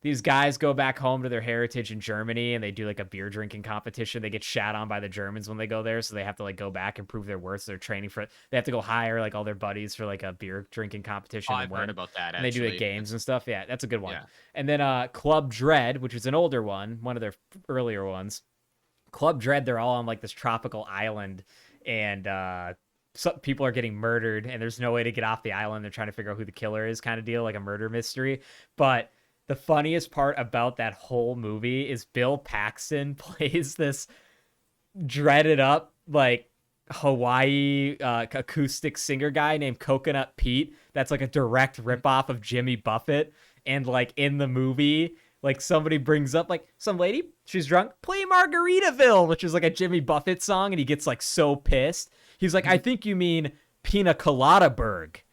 these guys go back home to their heritage in Germany and they do like a beer drinking competition. They get shat on by the Germans when they go there. So they have to like go back and prove their worth. So they're training for it. They have to go hire like all their buddies for like a beer drinking competition. Oh, I've heard about that. And they do like games and stuff. Yeah, that's a good one. Yeah. And then Club Dread, which is an older one of their earlier ones. Club Dread, they're all on like this tropical island and some people are getting murdered and there's no way to get off the island. They're trying to figure out who the killer is, kind of deal, like a murder mystery. But the funniest part about that whole movie is Bill Paxton plays this dreaded up like Hawaii acoustic singer guy named Coconut Pete. That's like a direct ripoff of Jimmy Buffett. And like in the movie, like somebody brings up like some lady, she's drunk, play Margaritaville, which is like a Jimmy Buffett song. And he gets like so pissed. He's like, I think you mean Pina Colada Berg,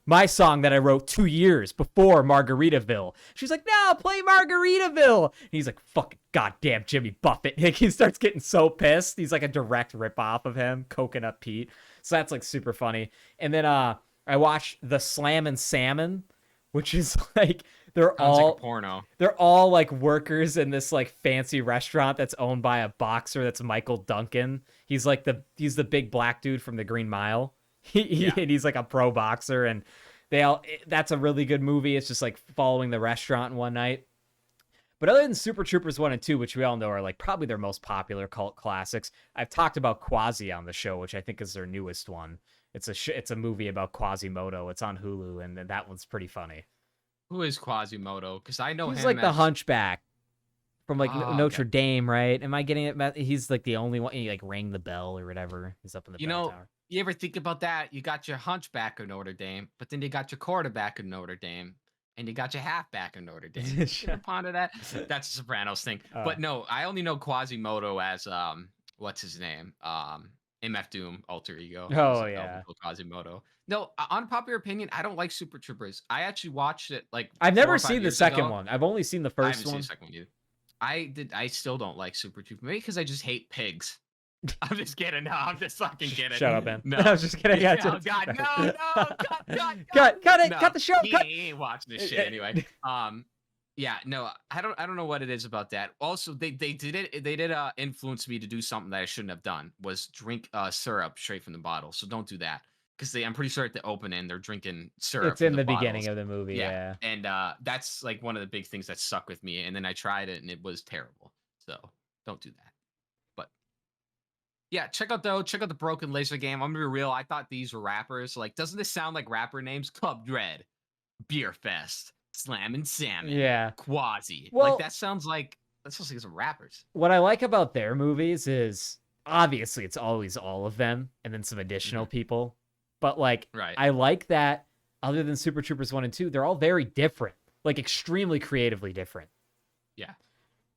my song that I wrote 2 years before Margaritaville. She's like, no, play Margaritaville. And he's like, fucking goddamn Jimmy Buffett. Like, he starts getting so pissed. He's like a direct ripoff of him, Coconut Pete. So that's like super funny. And then I watched The Slammin' Salmon, which is like, they're all like a porno. They're all like workers in this like fancy restaurant that's owned by a boxer that's Michael Duncan. He's like he's the big black dude from the Green Mile. And he's like a pro boxer, and that's a really good movie. It's just like following the restaurant in one night. But other than Super Troopers 1 and 2, which we all know are like probably their most popular cult classics, I've talked about Quasi on the show, which I think is their newest one. It's a movie about Quasimodo. It's on Hulu, and that one's pretty funny. Who is Quasimodo? Because I know he's him like the as... Hunchback from like Notre okay. Dame, right? Am I getting it? He's like the only one. He like rang the bell or whatever. He's up in the bell tower. You ever think about that? You got your Hunchback of Notre Dame, but then you got your quarterback of Notre Dame, and you got your halfback of Notre Dame. You ever ponder that? That's a Sopranos thing. But no, I only know Quasimodo as what's his name? MF Doom alter ego. Oh yeah, Quasimodo. No, unpopular opinion. I don't like Super Troopers. I actually watched it like I've never seen the second one. I've only seen the first one. I haven't seen the second one either. I still don't like Super Troopers. Maybe because I just hate pigs. I'm just kidding. No, I'm just fucking kidding. Shut up, man. No, I was just kidding. Oh God, no, cut it. Cut the show. He ain't watching this shit anyway. Yeah, no, I don't know what it is about that. Also, they did influence me to do something that I shouldn't have done, was drink syrup straight from the bottle. So don't do that, because I'm pretty sure at the opening they're drinking syrup. It's in the beginning of the movie. Yeah. And that's like one of the big things that stuck with me. And then I tried it and it was terrible. So don't do that. But yeah, check out the Broken Laser Game. I'm gonna be real. I thought these were rappers. Like, doesn't this sound like rapper names? Club Dread, Beer Fest, Slammin' Salmon, yeah, Quasi. Well, like that sounds like some rappers. What I like about their movies is obviously it's always all of them and then some additional people. But like, I like that other than Super Troopers 1 and 2, they're all very different, like extremely creatively different. Yeah.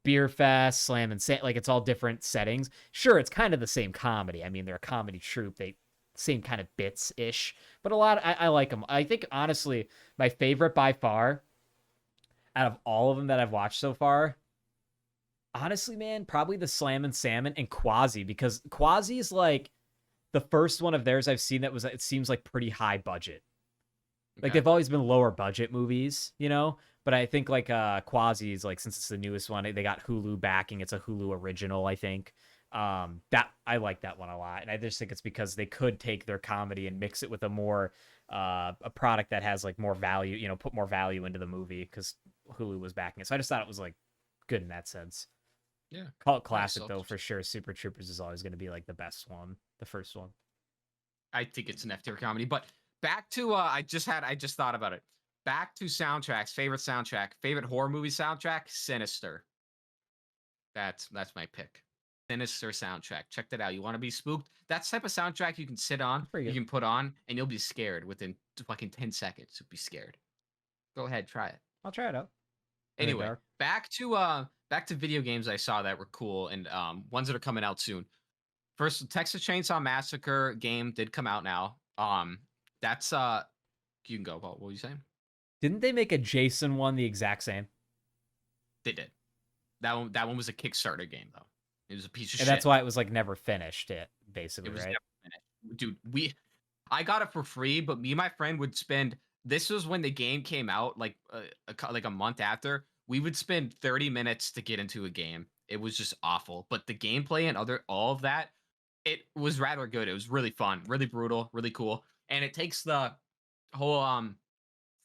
Beer Fest, Slam and Sand, like it's all different settings. Sure, it's kind of the same comedy. I mean, they're a comedy troupe. Same kind of bits-ish. But I like them. I think, honestly, my favorite by far, out of all of them that I've watched so far, honestly, man, probably the Slammin' Salmon and Quasi, because Quasi is like the first one of theirs I've seen that it seems like pretty high budget. Okay. Like they've always been lower budget movies, you know? But I think like Quasi is like, since it's the newest one, they got Hulu backing. It's a Hulu original, I think. That I like that one a lot. And I just think it's because they could take their comedy and mix it with a more a product that has like more value, you know, put more value into the movie because Hulu was backing it. So I just thought it was like good in that sense. Yeah. Cult classic though, for sure. Super Troopers is always going to be like the best one, the first one. I think it's an F-tier comedy. But back to I just thought about it. Back to soundtracks. Favorite soundtrack. Favorite horror movie soundtrack. Sinister. That's my pick. Sinister soundtrack. Check that out. You want to be spooked? That's the type of soundtrack you can sit on, you can put on, and you'll be scared within fucking 10 seconds to be scared. Go ahead, try it. I'll try it out. Anyway, back to video games I saw that were cool and ones that are coming out soon. First, the Texas Chainsaw Massacre game did come out now. That's you can go. What were you saying? Didn't they make a Jason one the exact same? They did. That one was a Kickstarter game though. It was a piece of shit. And that's why it was like never finished. Basically, it was right? Never finished. Dude, I got it for free, but me and my friend would spend. This was when the game came out, like a month after. We would spend 30 minutes to get into a game. It was just awful. But the gameplay and all of that, it was rather good. It was really fun, really brutal, really cool. And it takes the whole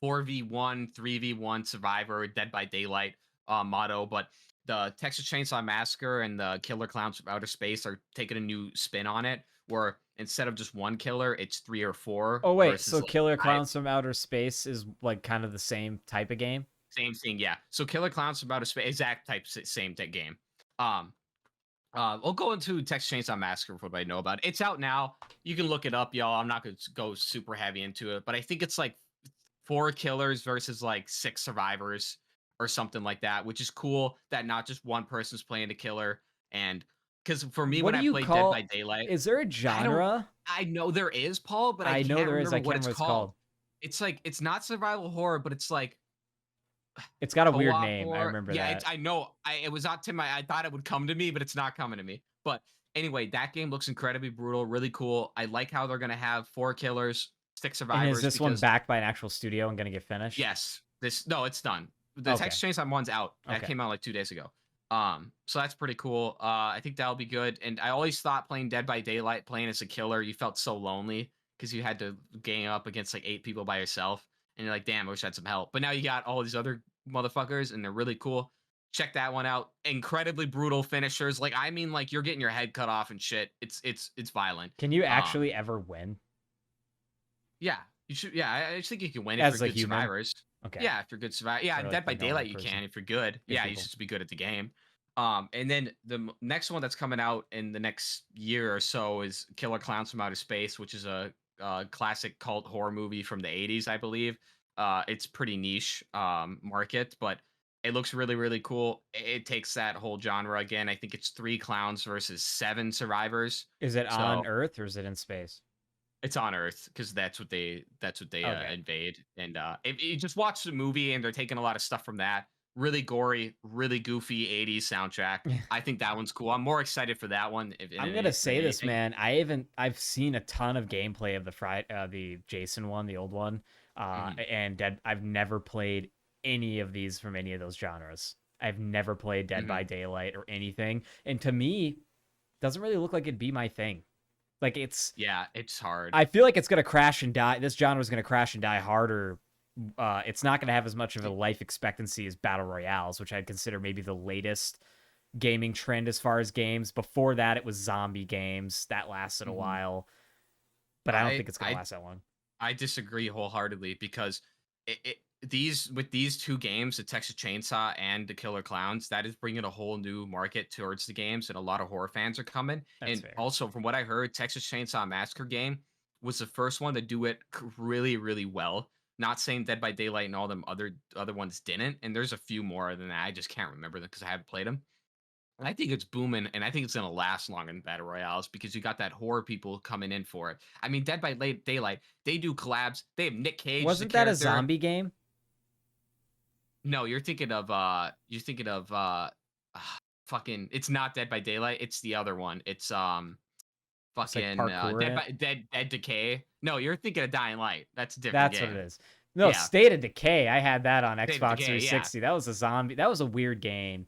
4v1, 3v1 Survivor, Dead by Daylight motto, but the Texas Chainsaw Massacre and the Killer Clowns from Outer Space are taking a new spin on it, where instead of just one killer, it's 3 or 4. Oh wait, so like Killer Clowns from Outer Space is like kind of the same type of game? Same thing, yeah. So Killer Clowns from Outer Space, exact type, same type game. We'll go into Texas Chainsaw Massacre for what I know about it. It's out now. You can look it up, y'all. I'm not going to go super heavy into it, but I think it's like 4 killers versus like 6 survivors or something like that, which is cool that not just one person's playing the killer. And because for me, when I play Dead by Daylight, is there a genre? I know there is, Paul, but I can't remember what it's called. It's like, it's not survival horror, but it's like, it's got a weird name. I remember that. Yeah, I know. It was not to I thought it would come to me, but it's not coming to me. But anyway, that game looks incredibly brutal, really cool. I like how they're going to have 4 killers, 6 survivors. And is this one backed by an actual studio and going to get finished? Yes. No, it's done. The Texas Chainsaw one's out. That came out like 2 days ago. So that's pretty cool. I think that'll be good. And I always thought playing Dead by Daylight, playing as a killer, you felt so lonely because you had to gang up against like 8 people by yourself. And you're like, damn, I wish I had some help. But now you got all these other motherfuckers, and they're really cool. Check that one out. Incredibly brutal finishers. Like, I mean, like you're getting your head cut off and shit. It's violent. Can you actually ever win? Yeah, you should. Yeah, I just think you can win as if you're good human. Survivors. Okay. Yeah, if you're good survivor. Yeah, Dead by Daylight you can if you're good. Yeah, you should just be good at the game. And then the next one that's coming out in the next year or so is Killer Clowns from Outer Space, which is a classic cult horror movie from the 80s, I believe. It's pretty niche market, but it looks really, really cool. It takes that whole genre again. I think it's 3 clowns versus 7 survivors. Is it on Earth or is it in space? It's on Earth because that's what they invade. And if you just watch the movie, and they're taking a lot of stuff from that. Really gory, really goofy 80s soundtrack. I think that one's cool. I'm more excited for that one. I'm gonna say this, man. I've seen a ton of gameplay of the Jason one, the old one, and I've never played any of these from any of those genres. I've never played Dead by Daylight or anything, and to me, it doesn't really look like it'd be my thing. Like it's hard. I feel like it's gonna crash and die. This genre is gonna crash and die harder. It's not going to have as much of a life expectancy as battle royales, which I'd consider maybe the latest gaming trend as far as games. Before that, it was zombie games that lasted a while, but I don't think it's going to last that long. I disagree wholeheartedly because these 2 games, the Texas Chainsaw and the Killer Clowns, that is bringing a whole new market towards the games, and a lot of horror fans are coming. That's fair. Also, from what I heard, Texas Chainsaw Massacre game was the first one to do it really, really well. Not saying Dead by Daylight and all them other ones didn't, and there's a few more than that. I just can't remember them because I haven't played them. And I think it's booming, and I think it's gonna last long in battle royales because you got that horror people coming in for it. I mean, Dead by Daylight, they do collabs. They have Nick Cage. Wasn't that a zombie game? No, you're thinking of fucking. It's not Dead by Daylight. It's the other one. It's fucking Dead Decay. No, you're thinking of Dying Light. That's a different game. That's what it is. No, State of Decay. I had that on Xbox 360. That was a zombie. That was a weird game.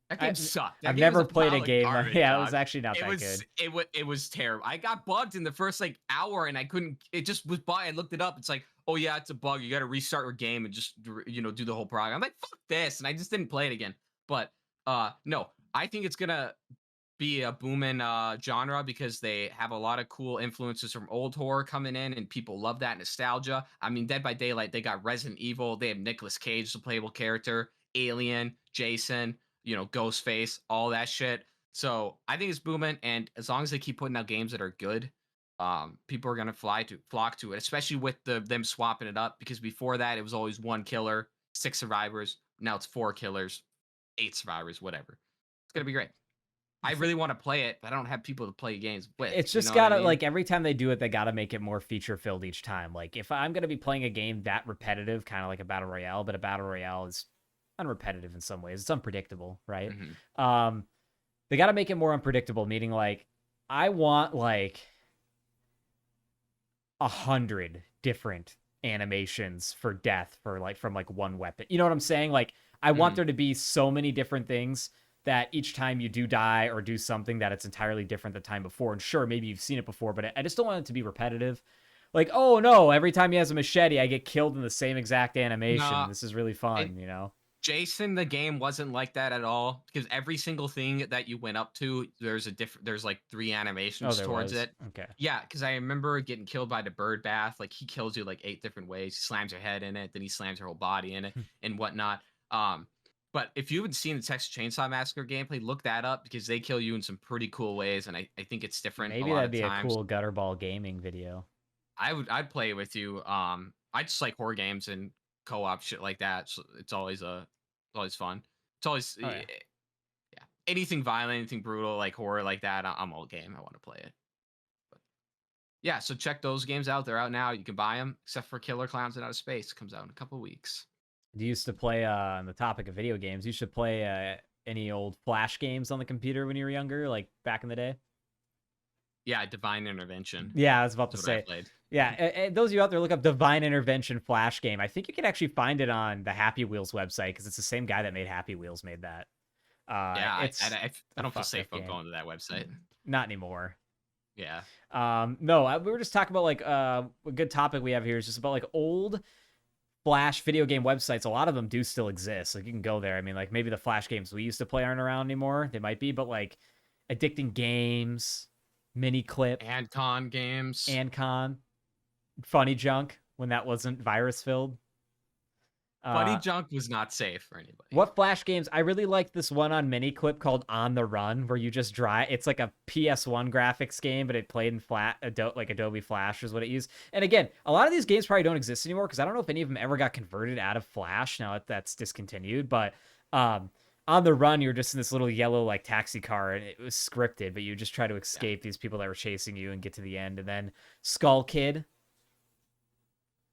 That game sucked. I've never played a game. It was actually not that good. It was terrible. I got bugged in the first like hour, and I couldn't. It just was by. I looked it up. It's like, oh yeah, it's a bug. You got to restart your game and just do the whole program. I'm like, fuck this, and I just didn't play it again. But no, I think it's gonna be a booming genre because they have a lot of cool influences from old horror coming in, and people love that nostalgia. I mean, Dead by Daylight, they got Resident Evil, they have Nicolas Cage, the playable character, Alien, Jason, Ghostface, all that shit. So I think it's booming, and as long as they keep putting out games that are good, people are gonna flock to it, especially with them swapping it up. Because before that, it was always one killer, 6 survivors. Now it's 4 killers, 8 survivors, whatever. It's gonna be great. I really want to play it, but I don't have people to play games with. It's just gotta like every time they do it, they gotta make it more feature filled each time. Like if I'm gonna be playing a game that repetitive, kind of like a battle royale, but a battle royale is unrepetitive in some ways. It's unpredictable, right? They gotta make it more unpredictable, meaning like I want like 100 different animations for death for like from like one weapon. You know what I'm saying? Like I want there to be so many different things that each time you do die or do something that it's entirely different the time before. And sure, maybe you've seen it before, but I just don't want it to be repetitive. Like, oh no, every time he has a machete, I get killed in the same exact animation. This is really fun, you know? Jason, the game wasn't like that at all, because every single thing that you went up to, there's like 3 animations towards it. Okay. Yeah, because I remember getting killed by the bird bath. Like he kills you like 8 different ways. He slams your head in it, then he slams your whole body in it and whatnot. But if you haven't seen the Texas Chainsaw Massacre gameplay, look that up, because they kill you in some pretty cool ways, and I think it's different. Maybe that'd be a cool Gutterball gaming video. I'd play with you. I just like horror games and co-op shit like that. So it's always fun. It's always yeah. Anything violent, anything brutal, like horror like that, I'm all game. I want to play it. But yeah, so check those games out. They're out now. You can buy them, except for Killer Clowns in Outer Space. It comes out in a couple of weeks. You used to play on the topic of video games. You should play any old Flash games on the computer when you were younger, like back in the day. Yeah, Divine Intervention. Yeah, I was about to say. Yeah, and those of you out there, look up Divine Intervention Flash game. I think you can actually find it on the Happy Wheels website, because it's the same guy that made Happy Wheels made that. Yeah, I don't feel safe about going to that website. Not anymore. Yeah. No, we were just talking about like a good topic we have here is just about like old Flash video game websites. A lot of them do still exist. Like you can go there. I mean, like maybe the Flash games we used to play aren't around anymore. They might be, but like Addicting Games, Mini Clip, Ancon, Funny Junk when that wasn't virus filled. Funny Junk was not safe for anybody. What Flash games? I really liked this one on Mini Clip called On the Run, where you just drive. It's like a PS1 graphics game, but it played in like Adobe Flash is what it used. And again, a lot of these games probably don't exist anymore, because I don't know if any of them ever got converted out of Flash. Now that's discontinued, but On the Run, you're just in this little yellow like taxi car, and it was scripted, but you just try to escape these people that were chasing you and get to the end. And then Skull Kid.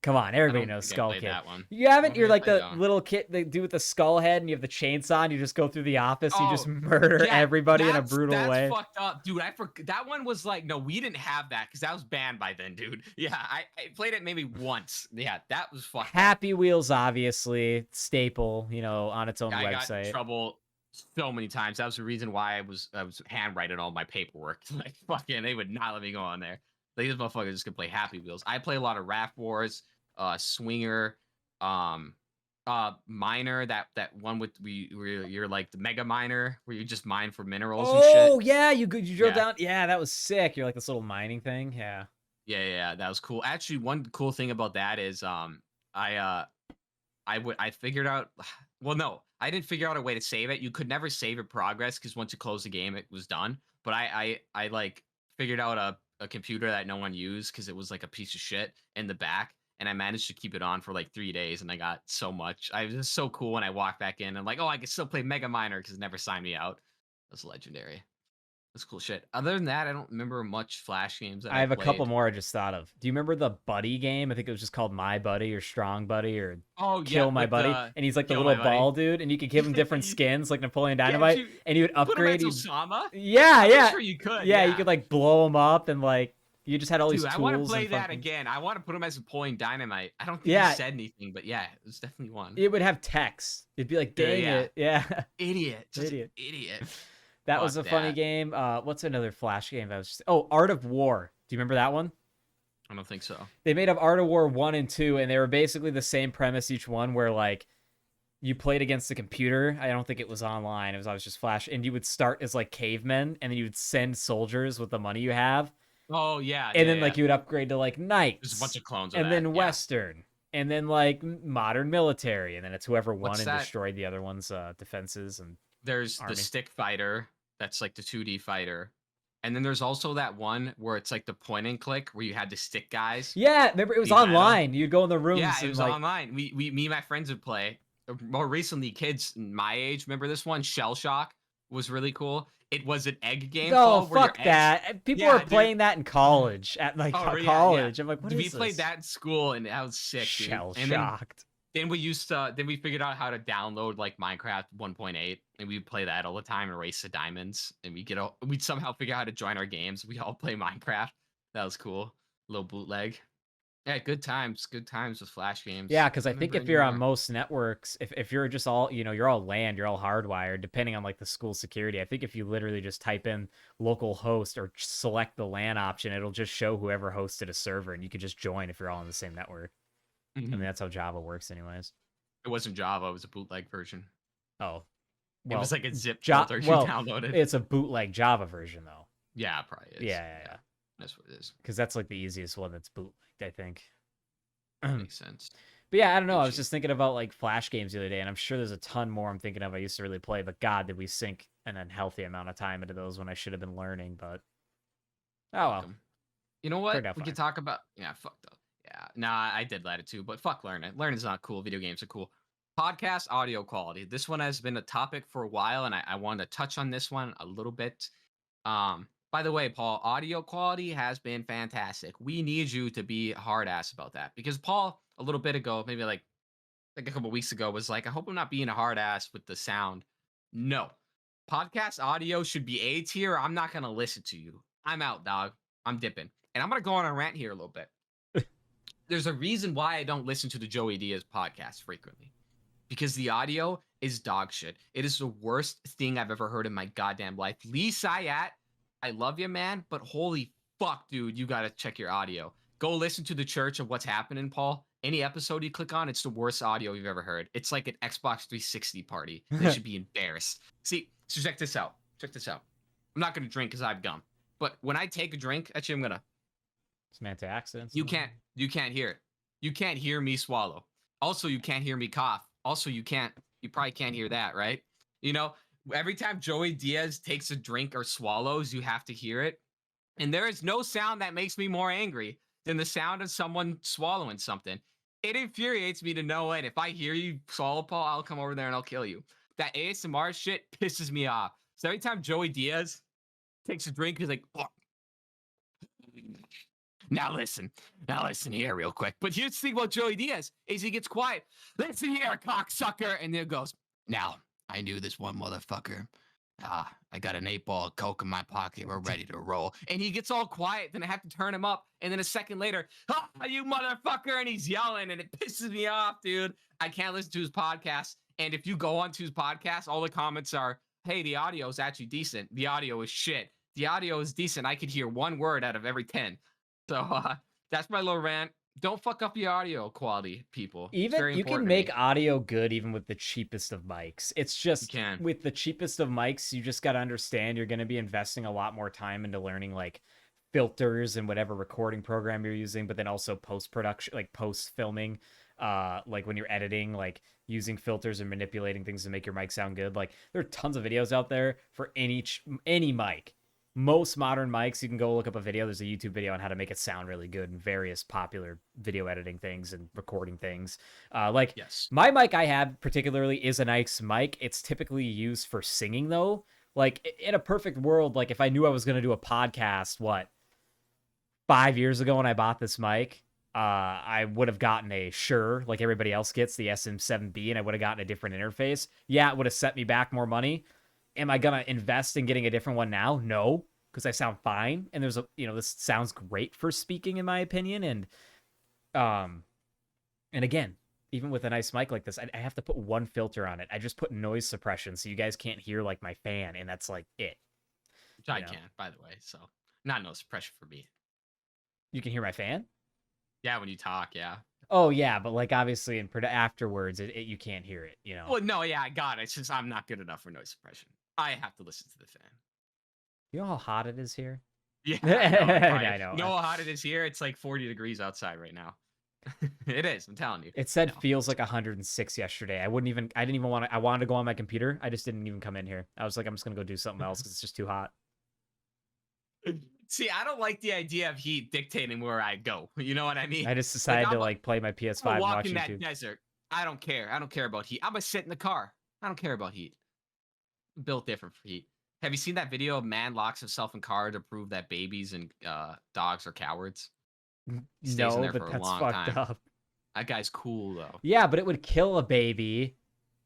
Come on, everybody knows Skull Kid. You haven't? You're like the little kid, the dude with the skull head, and you have the chainsaw, and you just go through the office. You just murder everybody in a brutal way. That's fucked up, dude. I forgot that one was like, no, we didn't have that because that was banned by then, dude. Yeah, I played it maybe once. Yeah, that was fucked. Happy Wheels, obviously staple, on its own website. I got in trouble so many times. That was the reason why I was handwriting all my paperwork. Like fucking, they would not let me go on there. Like this motherfucker just could play Happy Wheels. I play a lot of Raft Wars. Swinger, Miner, that one with where you're like the mega miner where you just mine for minerals and shit. Oh yeah, you drill down. Yeah, that was sick. You're like this little mining thing. Yeah, that was cool. Actually, one cool thing about that is I figured out. Well, no, I didn't figure out a way to save it. You could never save your progress because once you close the game, it was done. But I like figured out a computer that no one used because it was like a piece of shit in the back. And I managed to keep it on for like 3 days, and I got so much. I was just so cool when I walked back in. I'm like, oh, I can still play Mega Miner because it never signed me out. That's legendary. That's cool shit. Other than that, I don't remember much Flash games that I have a couple more I just thought of. Do you remember the Buddy game? I think it was just called My Buddy or Strong Buddy or Kill My Buddy. And he's like the little ball dude, and you could give him different skins like Napoleon Dynamite, and he would upgrade. I'm sure you could. Yeah, you could like blow him up and like. You just had all these tools. I want to play that again. I want to put him as Napoleon Dynamite. I don't think he said anything, but yeah, it was definitely one. It would have text. It'd be like, dang it. Yeah. Idiot. That was a funny game. What's another Flash game that was just... Oh, Art of War. Do you remember that one? I don't think so. They made up Art of War 1 and 2, and they were basically the same premise each one, where like you played against the computer. I don't think it was online. It was always just Flash. And you would start as like cavemen, and then you would send soldiers with the money you have. Oh yeah, and then like you would upgrade to like knights. There's a bunch of clones of and then Western, and then like modern military, and then it's whoever won and destroyed the other one's defenses. And there's the stick fighter, that's like the 2D fighter, And then there's also that one where it's like the point and click where you had to stick guys. Yeah, remember it was online. You'd go in the rooms. Yeah, it and was like, online. Me and my friends would play. More recently, kids my age, remember this one? Shell Shock was really cool. It was an egg game. Oh, Paul, where your fuck eggs, that! People were playing that in college at like college. I'm like, what is we this? played that in school, and that was sick, dude. Shell And shocked. then we figured out how to download like Minecraft 1.8, and we'd play that all the time and race the diamonds, and we'd somehow figure out how to join our games. We all play Minecraft. That was cool. Little bootleg. Yeah, good times with Flash games. Yeah, because I think if you're on most networks, if you're just all, you're all LAN, you're all hardwired, depending on like the school security. I think if you literally just type in local host or select the LAN option, it'll just show whoever hosted a server, and you could just join if you're all on the same network. I mean, that's how Java works anyways. It wasn't Java, it was a bootleg version. Oh. Well, it was like a zip filter you downloaded. It's a bootleg Java version, though. Yeah, it probably is. Yeah. That's what it is. Because that's like the easiest one that's bootlegged, I think. Makes sense. But yeah, I don't know. I was just thinking about like Flash games the other day, and I'm sure there's a ton more I'm thinking of I used to really play, but God, did we sink an unhealthy amount of time into those when I should have been learning, but oh well. You know what? We could talk about fuck though. Yeah. Nah, I did that too, but fuck learning. Learning's not cool. Video games are cool. Podcast audio quality. This one has been a topic for a while, and I wanted to touch on this one a little bit. By the way, Paul, audio quality has been fantastic. We need you to be hard ass about that, because Paul, a little bit ago, maybe like a couple weeks ago, was like, I hope I'm not being a hard ass with the sound. No. Podcast audio should be A tier. I'm not going to listen to you. I'm out, dog. I'm dipping. And I'm going to go on a rant here a little bit. There's a reason why I don't listen to the Joey Diaz podcast frequently, because the audio is dog shit. It is the worst thing I've ever heard in my goddamn life. Lee Sayat, I love you, man, but holy fuck, dude, you got to check your audio. Go listen to the Church of What's Happening, Paul. Any episode you click on, it's the worst audio you've ever heard. It's like an Xbox 360 party. They should be embarrassed. See, so check this out. I'm not going to drink because I have gum. But when I take a drink, actually, I'm going to. Semantic accidents. You can't hear it. You can't hear me swallow. Also, you can't hear me cough. Also, you probably can't hear that, right? Every time Joey Diaz takes a drink or swallows, you have to hear it. And there is no sound that makes me more angry than the sound of someone swallowing something. It infuriates me to no end. If I hear you swallow, Paul, I'll come over there and I'll kill you. That ASMR shit pisses me off. So every time Joey Diaz takes a drink, he's like, oh. Now listen here real quick. But here's the thing about Joey Diaz is he gets quiet. Listen here, cocksucker. And then it goes, now, I knew this one motherfucker. I got an 8-ball of Coke in my pocket. We're ready to roll. And he gets all quiet. Then I have to turn him up. And then a second later, you motherfucker. And he's yelling. And it pisses me off, dude. I can't listen to his podcast. And if you go onto his podcast, all the comments are, hey, the audio is actually decent. The audio is shit. The audio is decent. I could hear one word out of every 10. So that's my little rant. Don't fuck up your audio quality, people. Even you can make audio good even with the cheapest of mics. It's just with the cheapest of mics, you just got to understand you're going to be investing a lot more time into learning like filters and whatever recording program you're using, but then also post-production, like post-filming, like when you're editing, like using filters and manipulating things to make your mic sound good. Like there are tons of videos out there for any mic. Most modern mics, you can go look up a video. There's a YouTube video on how to make it sound really good and various popular video editing things and recording things. My mic I have particularly is a nice mic. It's typically used for singing though. Like in a perfect world, like if I knew I was going to do a podcast, 5 years ago when I bought this mic, I would have gotten a Shure like everybody else gets, the SM7B, and I would have gotten a different interface. Yeah, it would have set me back more money. Am I going to invest in getting a different one now? No, because I sound fine. And there's this sounds great for speaking in my opinion. And again, even with a nice mic like this, I have to put one filter on it. I just put noise suppression so you guys can't hear like my fan. And that's like it. Which I can, by the way. So not no suppression for me. You can hear my fan? Yeah, when you talk, yeah. Oh yeah, but like obviously afterwards, you can't hear it, Well, no, yeah, I got it. It's just I'm not good enough for noise suppression. I have to listen to the fan. You know how hot it is here? Yeah, I know. You know how hot it is here? It's like 40 degrees outside right now. It is. I'm telling you. It said feels like 106 yesterday. I didn't even want to. I wanted to go on my computer. I just didn't even come in here. I was like, I'm just gonna go do something else because it's just too hot. See, I don't like the idea of heat dictating where I go. You know what I mean? I just decided to like play my I'm PS5 gonna and walk watch in that YouTube. desert. I don't care. I don't care about heat. I'm gonna sit in the car. I don't care about heat. I'm built different for heat. Have you seen that video of man locks himself in car to prove that babies and dogs are cowards? He stays in No, there but for a that's long fucked time. up. That guy's cool though. Yeah, but it would kill a baby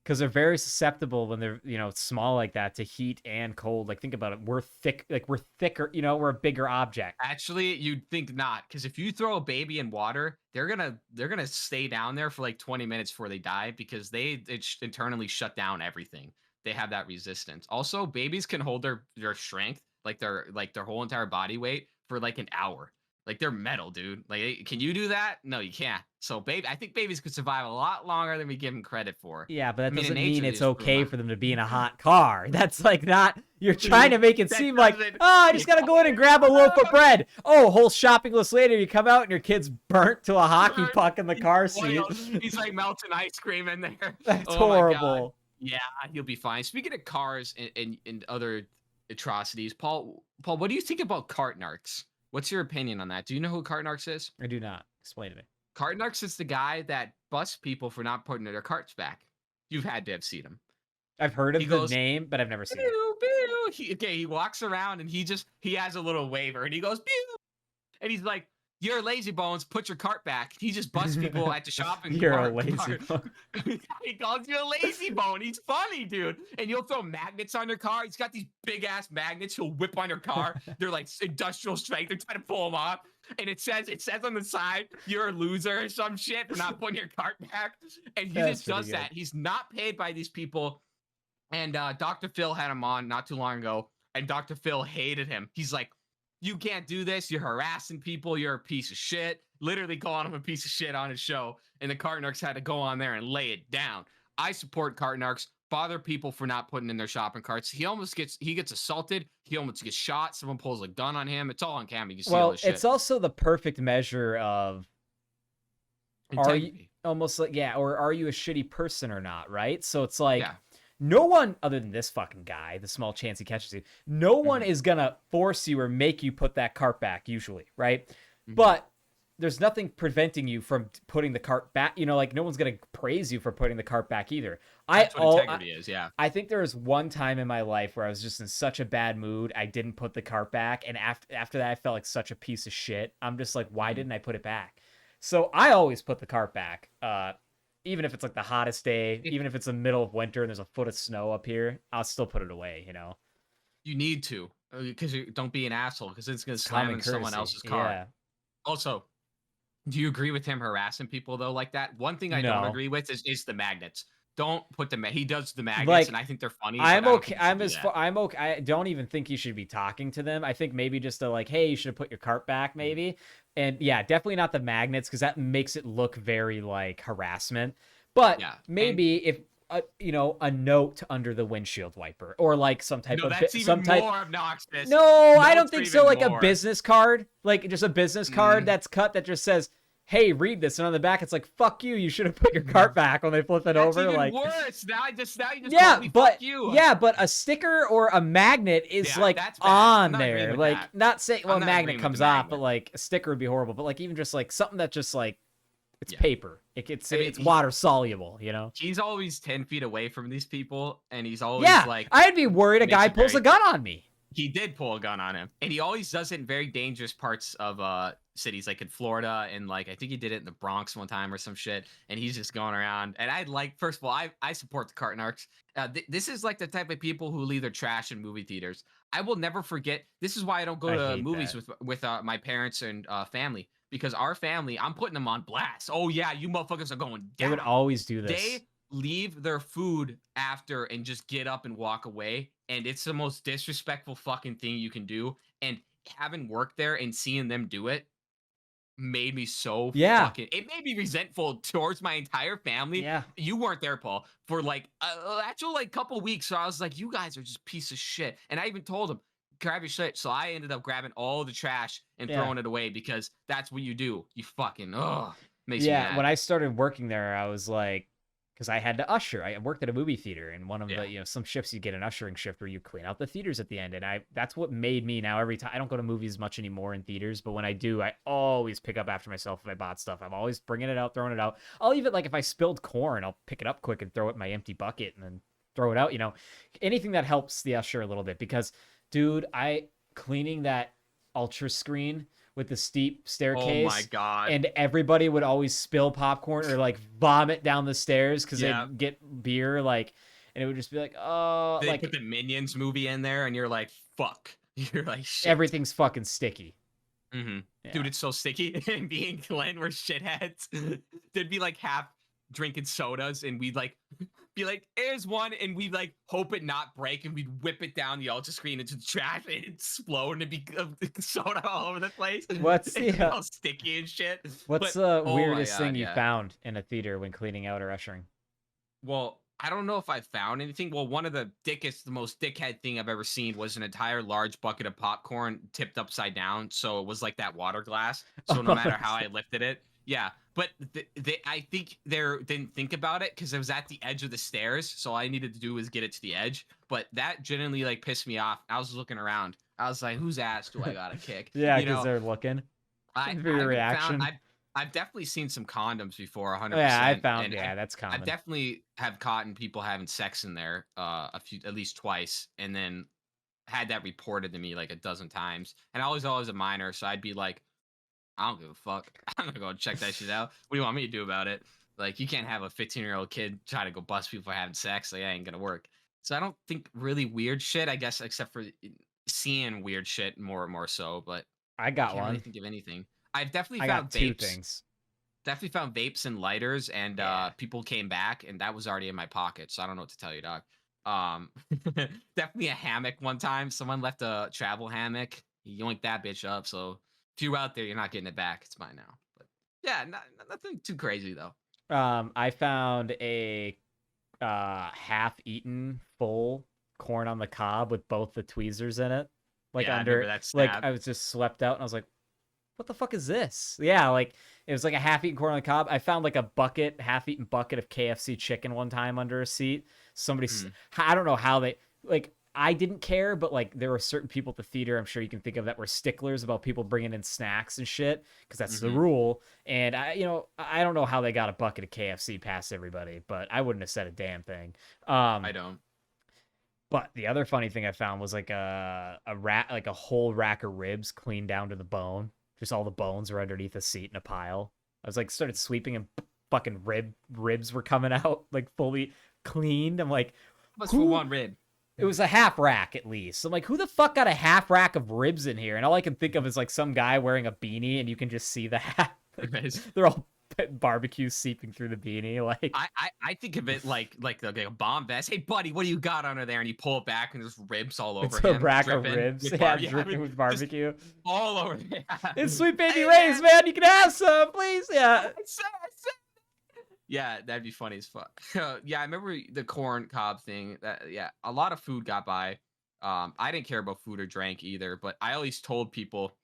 because they're very susceptible when they're, small like that to heat and cold. Like, think about it. We're thick, like we're thicker, we're a bigger object. Actually, you'd think not, because if you throw a baby in water, they're gonna stay down there for like 20 minutes before they die because it internally shut down everything. They have that resistance. Also, babies can hold their strength, like their whole entire body weight for like an hour. Like they're metal, dude. Like, can you do that? No, you can't. So, I think babies could survive a lot longer than we give them credit for. Yeah, but that I mean, in doesn't nature, mean they it's just prove okay them. for them to be in a hot car. That's like not, you're trying to make it That seem like, doesn't- I just gotta go in and grab a loaf of bread. Oh, whole shopping list later, you come out and your kid's burnt to a hockey puck in the car seat. He's like melting ice cream in there. That's Oh my God. horrible. Yeah, he'll be fine. Speaking of cars and other atrocities, Paul, what do you think about cart narcs? What's your opinion on that? Do you know who cart narcs is? I do not. Explain to me. Cart narcs is the guy that busts people for not putting their carts back. You've had to have seen him. I've heard of He the goes, name, but I've never seen it. Pew, pew. He walks around and he has a little waiver and he goes, pew. And he's like, you're lazy bones, put your cart back. He just busts people at the shopping You're cart. a lazy bone. He calls you a lazy bone. He's funny, dude. And you'll throw magnets on your car. He's got these big ass magnets he'll whip on your car. They're like industrial strength. They're trying to pull them off. And it says on the side, you're a loser or some shit for not putting your cart back. And he That's just does pretty good. that. He's not paid by these people. And Dr. Phil had him on not too long ago. And Dr. Phil hated him. He's like, you can't do this. You're harassing people. You're a piece of shit. Literally calling him a piece of shit on his show. And the cart narcs had to go on there and lay it down. I support cart narcs. Bother people for not putting in their shopping carts. He gets assaulted. He almost gets shot. Someone pulls a gun on him. It's all on camera. You can see all Well, this shit. it's also the perfect measure of are you Integrity. almost like, yeah, or are you a shitty person or not, right? So it's like, Yeah. no one other than this fucking guy, the small chance he catches you, no one Mm-hmm. is gonna force you or make you put that cart back usually, right? Mm-hmm. But there's nothing preventing you from putting the cart back. Like no one's gonna praise you for putting the cart back either. That's what integrity is. Yeah. I think there was one time in my life where I was just in such a bad mood, I didn't put the cart back, and after that, I felt like such a piece of shit. I'm just like, why didn't I put it back? So I always put the cart back, even if it's like the hottest day, even if it's the middle of winter and there's a foot of snow up here, I'll still put it away. You need to, because you don't be an asshole, because it's gonna slam Common in someone courtesy. else's car. Yeah. Also, do you agree with him harassing people though like that? One thing I don't No. agree with is the magnets. Don't put the he does the magnets, Like, and I think they're funny. but I'm I don't okay. think you should I'm do as that. far. I'm okay. I don't even think you should be talking to them. I think maybe just like, hey, you should have put your cart back, maybe. And yeah, definitely not the magnets because that makes it look very like harassment. But Yeah, maybe if a note under the windshield wiper or like some type No, of that's even more obnoxious. No, I don't Notes think are so. even Like more. a business card, like just a business card that's cut that just says, hey, read this. And on the back, it's like, fuck you. You should have put your cart back when they flip it That's over. even Like, worse. Now you just yeah, called me, but fuck you. yeah, but a sticker or a magnet is Yeah, like that's bad. I'm on not agreeing there. with Like, that. not saying, well, I'm a not magnet agreeing with comes the off, but magnet. like a sticker would be horrible. But like even just like something that just like it's Yeah. paper. It's I mean, it's water soluble. He's always 10 feet away from these people, and he's always Yeah, like, I'd be worried a makes guy it pulls very- a gun on me. he did pull a gun on him, and he always does it in very dangerous parts of cities, like in Florida, and like I think he did it in the Bronx one time or some shit. And he's just going around. And first of all, I support the cart narcs. This is like the type of people who leave their trash in movie theaters. I will never forget. This is why I don't go I to hate movies that. with my parents and family, because our family, I'm putting them on blast. Oh yeah, you motherfuckers are going down. They would always do this. They leave their food after and just get up and walk away, and it's the most disrespectful fucking thing you can do. And having worked there and seeing them do it made me so fucking, it made me resentful towards my entire family. Yeah. You weren't there, Paul, for like actual like couple weeks. So I was like, you guys are just piece of shit. And I even told him, grab your shit. So I ended up grabbing all the trash and throwing it away, because that's what you do. You fucking makes me mad. When I started working there, I was like, because I had to usher. I worked at a movie theater, and one of Yeah. the some shifts you get an ushering shift where you clean out the theaters at the end, and that's what made me now every time I don't go to movies much anymore in theaters, but when I do, I always pick up after myself if I bought stuff. I'm always bringing it out, throwing it out. I'll even like if I spilled corn, I'll pick it up quick and throw it in my empty bucket and then throw it out. Anything that helps the usher a little bit because, dude, I cleaning that ultra screen with the steep staircase. Oh my god! And everybody would always spill popcorn or like vomit down the stairs because they'd get beer, like, and it would just be like, oh, they like put the Minions movie in there, and you're like, fuck. You're like, shit. Everything's fucking sticky. Yeah. Dude, it's so sticky. And me and Glenn were shitheads. There'd be like half drinking sodas, and we'd like be like, here's one, and we'd like hope it not break, and we'd whip it down the ultra screen into the trash, and it'd explode, and it'd be soda all over the place. What's all sticky and shit. What's the weirdest thing you found in a theater when cleaning out or ushering? Well, I don't know if I found anything. Well, one of the most dickhead thing I've ever seen was an entire large bucket of popcorn tipped upside down, so it was like that water glass. So no matter how I lifted it, yeah. But I think they didn't think about it because it was at the edge of the stairs. So all I needed to do was get it to the edge. But that genuinely like pissed me off. I was looking around. I was like, whose ass do I gotta kick? Yeah, because they're looking. For your reaction. I've definitely seen some condoms before, 100%. Yeah, I found. Yeah, that's common. I definitely have caught people having sex in there at least twice, and then had that reported to me like a dozen times. And I was always a minor, so I'd be like, I don't give a fuck. I'm gonna go check that shit out. What do you want me to do about it? Like, you can't have a 15-year-old kid try to go bust people for having sex. Like, that ain't gonna work. So I don't think really weird shit, I guess, except for seeing weird shit more and more so. But I got can't one. really think of anything. I've definitely found vapes. Two things. Definitely found vapes and lighters, and people came back, and that was already in my pocket. So I don't know what to tell you, dog. Definitely a hammock one time. Someone left a travel hammock. He yoinked that bitch up. So if you're out there, you're not getting it back. It's mine now. But yeah, nothing too crazy though. I found a half-eaten full corn on the cob with both the tweezers in it. Like under like I was just swept out, and I was like, what the fuck is this? Yeah, like it was like a half-eaten corn on the cob. I found like a half-eaten bucket of KFC chicken one time under a seat. I don't know how they, like, I didn't care, but like there were certain people at the theater, I'm sure you can think of, that were sticklers about people bringing in snacks and shit, because that's the rule. And I don't know how they got a bucket of KFC past everybody, but I wouldn't have said a damn thing. I don't. But the other funny thing I found was like a whole rack of ribs cleaned down to the bone. Just all the bones were underneath a seat in a pile. I was like, started sweeping, and fucking ribs were coming out like fully cleaned. I'm like, what's for one rib? It was a half rack at least. I'm like, who the fuck got a half rack of ribs in here? And all I can think of is like some guy wearing a beanie, and you can just see the half. They're all barbecue seeping through the beanie. Like I think of it like a bomb vest. Hey buddy, what do you got under there? And you pull it back, and there's ribs all over it's him. A rack of ribs, dripping with barbecue all over. It's Sweet Baby Ray's, man. You can have some, please. Yeah. Yeah, that'd be funny as fuck. Yeah, I remember the corn cob thing. A lot of food got by. I didn't care about food or drink either, but I always told people,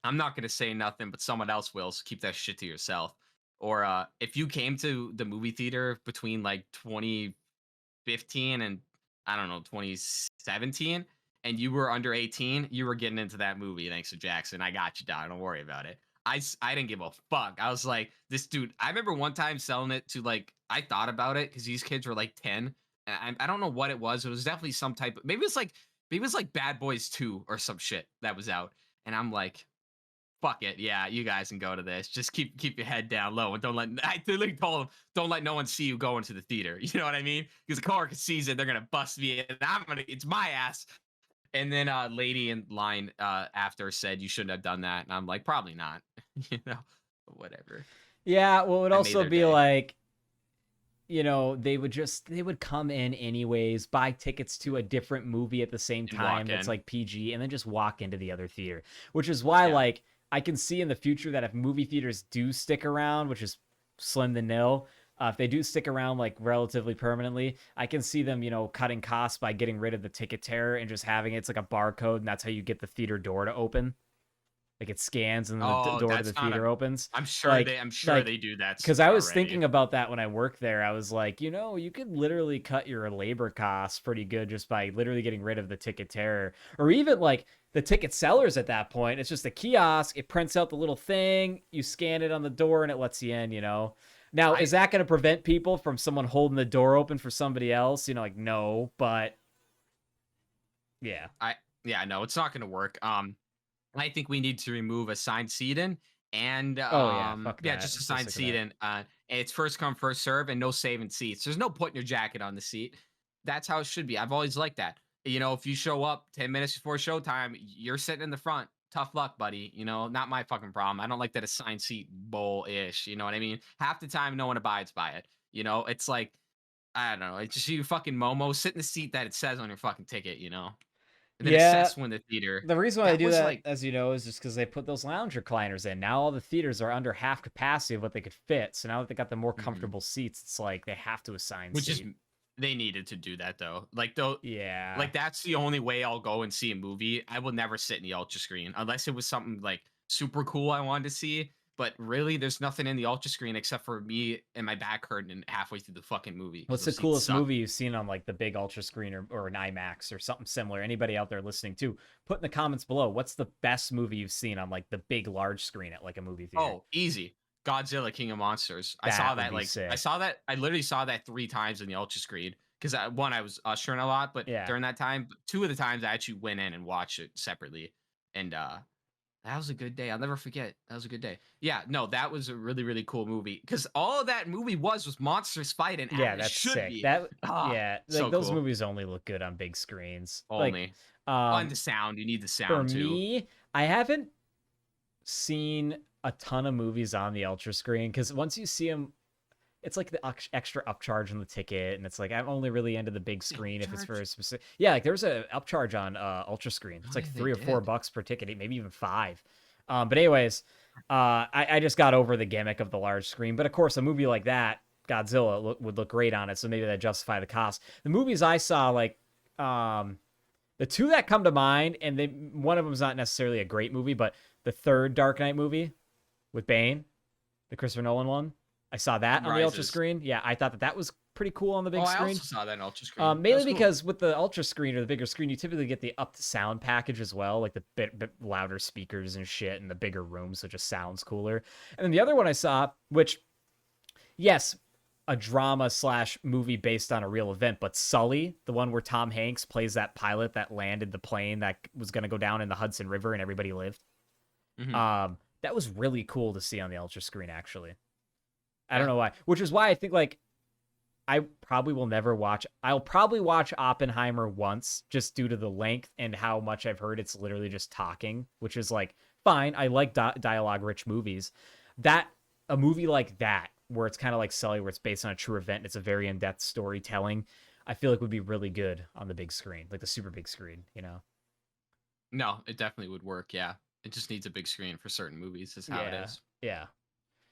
I'm not gonna say nothing, but someone else will. So keep that shit to yourself. Or if you came to the movie theater between like 2015 and I don't know 2017, and you were under 18, you were getting into that movie. Thanks to Jackson, I got you, dog. Don't worry about it. I didn't give a fuck. I was like, this dude. I remember one time selling it to like, I thought about it because these kids were like 10, and I don't know what it was. It was definitely some type of, maybe it was like Bad Boys 2 or some shit that was out, and I'm like, fuck it, yeah, you guys can go to this. Just keep your head down low, and don't let don't let no one see you go into the theater. You know what I mean? Because the coworker sees it, they're gonna bust me, and it's my ass. And then a lady in line after said you shouldn't have done that, and I'm like, probably not. Whatever. Yeah, well, it would also be like, they would come in anyways, buy tickets to a different movie at the same time that's like PG, and then just walk into the other theater. Which is why, like, I can see in the future that if movie theaters do stick around, which is slim to nil, if they do stick around like relatively permanently, I can see them, cutting costs by getting rid of the ticket terror and just having it's like a barcode, and that's how you get the theater door to open. Like it scans and then the Oh, door to that's the not a. theater opens. I'm sure Like they. I'm sure like they do that because I was already. thinking about that when I worked there. I was like, you could literally cut your labor costs pretty good just by literally getting rid of the ticket terror, or even like the ticket sellers at that point. It's just a kiosk. It prints out the little thing. You scan it on the door, and it lets you in. Now, I is that going to prevent people from someone holding the door open for somebody else? Like no, but yeah. yeah, no, it's not gonna work. I think we need to remove assigned seating and Oh yeah, fuck yeah, that. just I'm so assigned sick of that. seating. It's first come, first serve, and no saving seats. There's no putting your jacket on the seat. That's how it should be. I've always liked that. If you show up 10 minutes before showtime, you're sitting in the front. Tough luck, buddy. Not my fucking problem. I don't like that assigned seat bull ish. You know what I mean? Half the time, no one abides by it. It's like, I don't know. It's just you fucking Momo, sit in the seat that it says on your fucking ticket, and then Yeah, assess when the theater. the reason why they That do was that, like, as you know, is just because they put those lounge recliners in. Now all the theaters are under half capacity of what they could fit. So now that they got the more mhm. comfortable seats, it's like they have to assign Which is seat. they needed to do that though. Like though, Yeah. like that's the only way I'll go and see a movie. I will never sit in the ultra screen unless it was something like super cool I wanted to see. But really, there's nothing in the ultra screen except for me and my back hurting halfway through the fucking movie because What's the those seats coolest suck. movie you've seen on like the big ultra screen or an IMAX or something similar? Anybody out there listening too? Put in the comments below. What's the best movie you've seen on like the big large screen at like a movie theater? Oh, easy. Godzilla King of Monsters. I saw That would that be like I sick. saw that I literally saw that 3 times in the ultra screen because one I was ushering a lot, but Yeah. during that time, two of the times I actually went in and watched it separately, and that was a good day. I'll never forget. That was a good day. Yeah, no, that was a really, really cool movie because all of that movie was monsters fighting as Yeah, it that's should sick. be. That Ah, yeah, like so those cool. movies only look good on big screens. Like Only on um the sound. You need the for sound too. me, I haven't seen a ton of movies on the ultra screen because once you see them, it's like the extra upcharge on the ticket, and it's like I'm only really into the big The screen if it's for a upcharge? specific. Yeah, like there's a upcharge on ultra screen. Oh It's like yeah, they $3 or did. $4 per ticket, maybe even 5. But anyways, I just got over the gimmick of the large screen. But of course, a movie like that, Godzilla, would look great on it, so maybe that justify the cost. The movies I saw, like the two that come to mind, and one of them's not necessarily a great movie, but the third Dark Knight movie with Bane, the Christopher Nolan one. I saw that on the ultra Rises. screen. Yeah, I thought that was pretty cool on the Oh, big I screen. also saw that in ultra screen. That Mainly was cool. because with the ultra screen or the bigger screen, you typically get the up sound package as well, like the bit louder speakers and shit, and the bigger room, so it just sounds cooler. And then the other one I saw, which, yes, a drama slash movie based on a real event, but Sully, the one where Tom Hanks plays that pilot that landed the plane that was going to go down in the Hudson River and everybody lived. Hmm. That was really cool to see on the ultra screen, actually. I don't Yeah. know why, which is why I think like I probably will never watch. I'll probably watch Oppenheimer once just due to the length and how much I've heard it's literally just talking, which is like fine. I like dialogue rich movies. That a movie like that where it's kind of like Sully, where it's based on a true event, it's a very in-depth storytelling. I feel like would be really good on the big screen, like the super big screen. No, it definitely would work. Yeah, it just needs a big screen for certain movies. Is how it Yeah, is. yeah.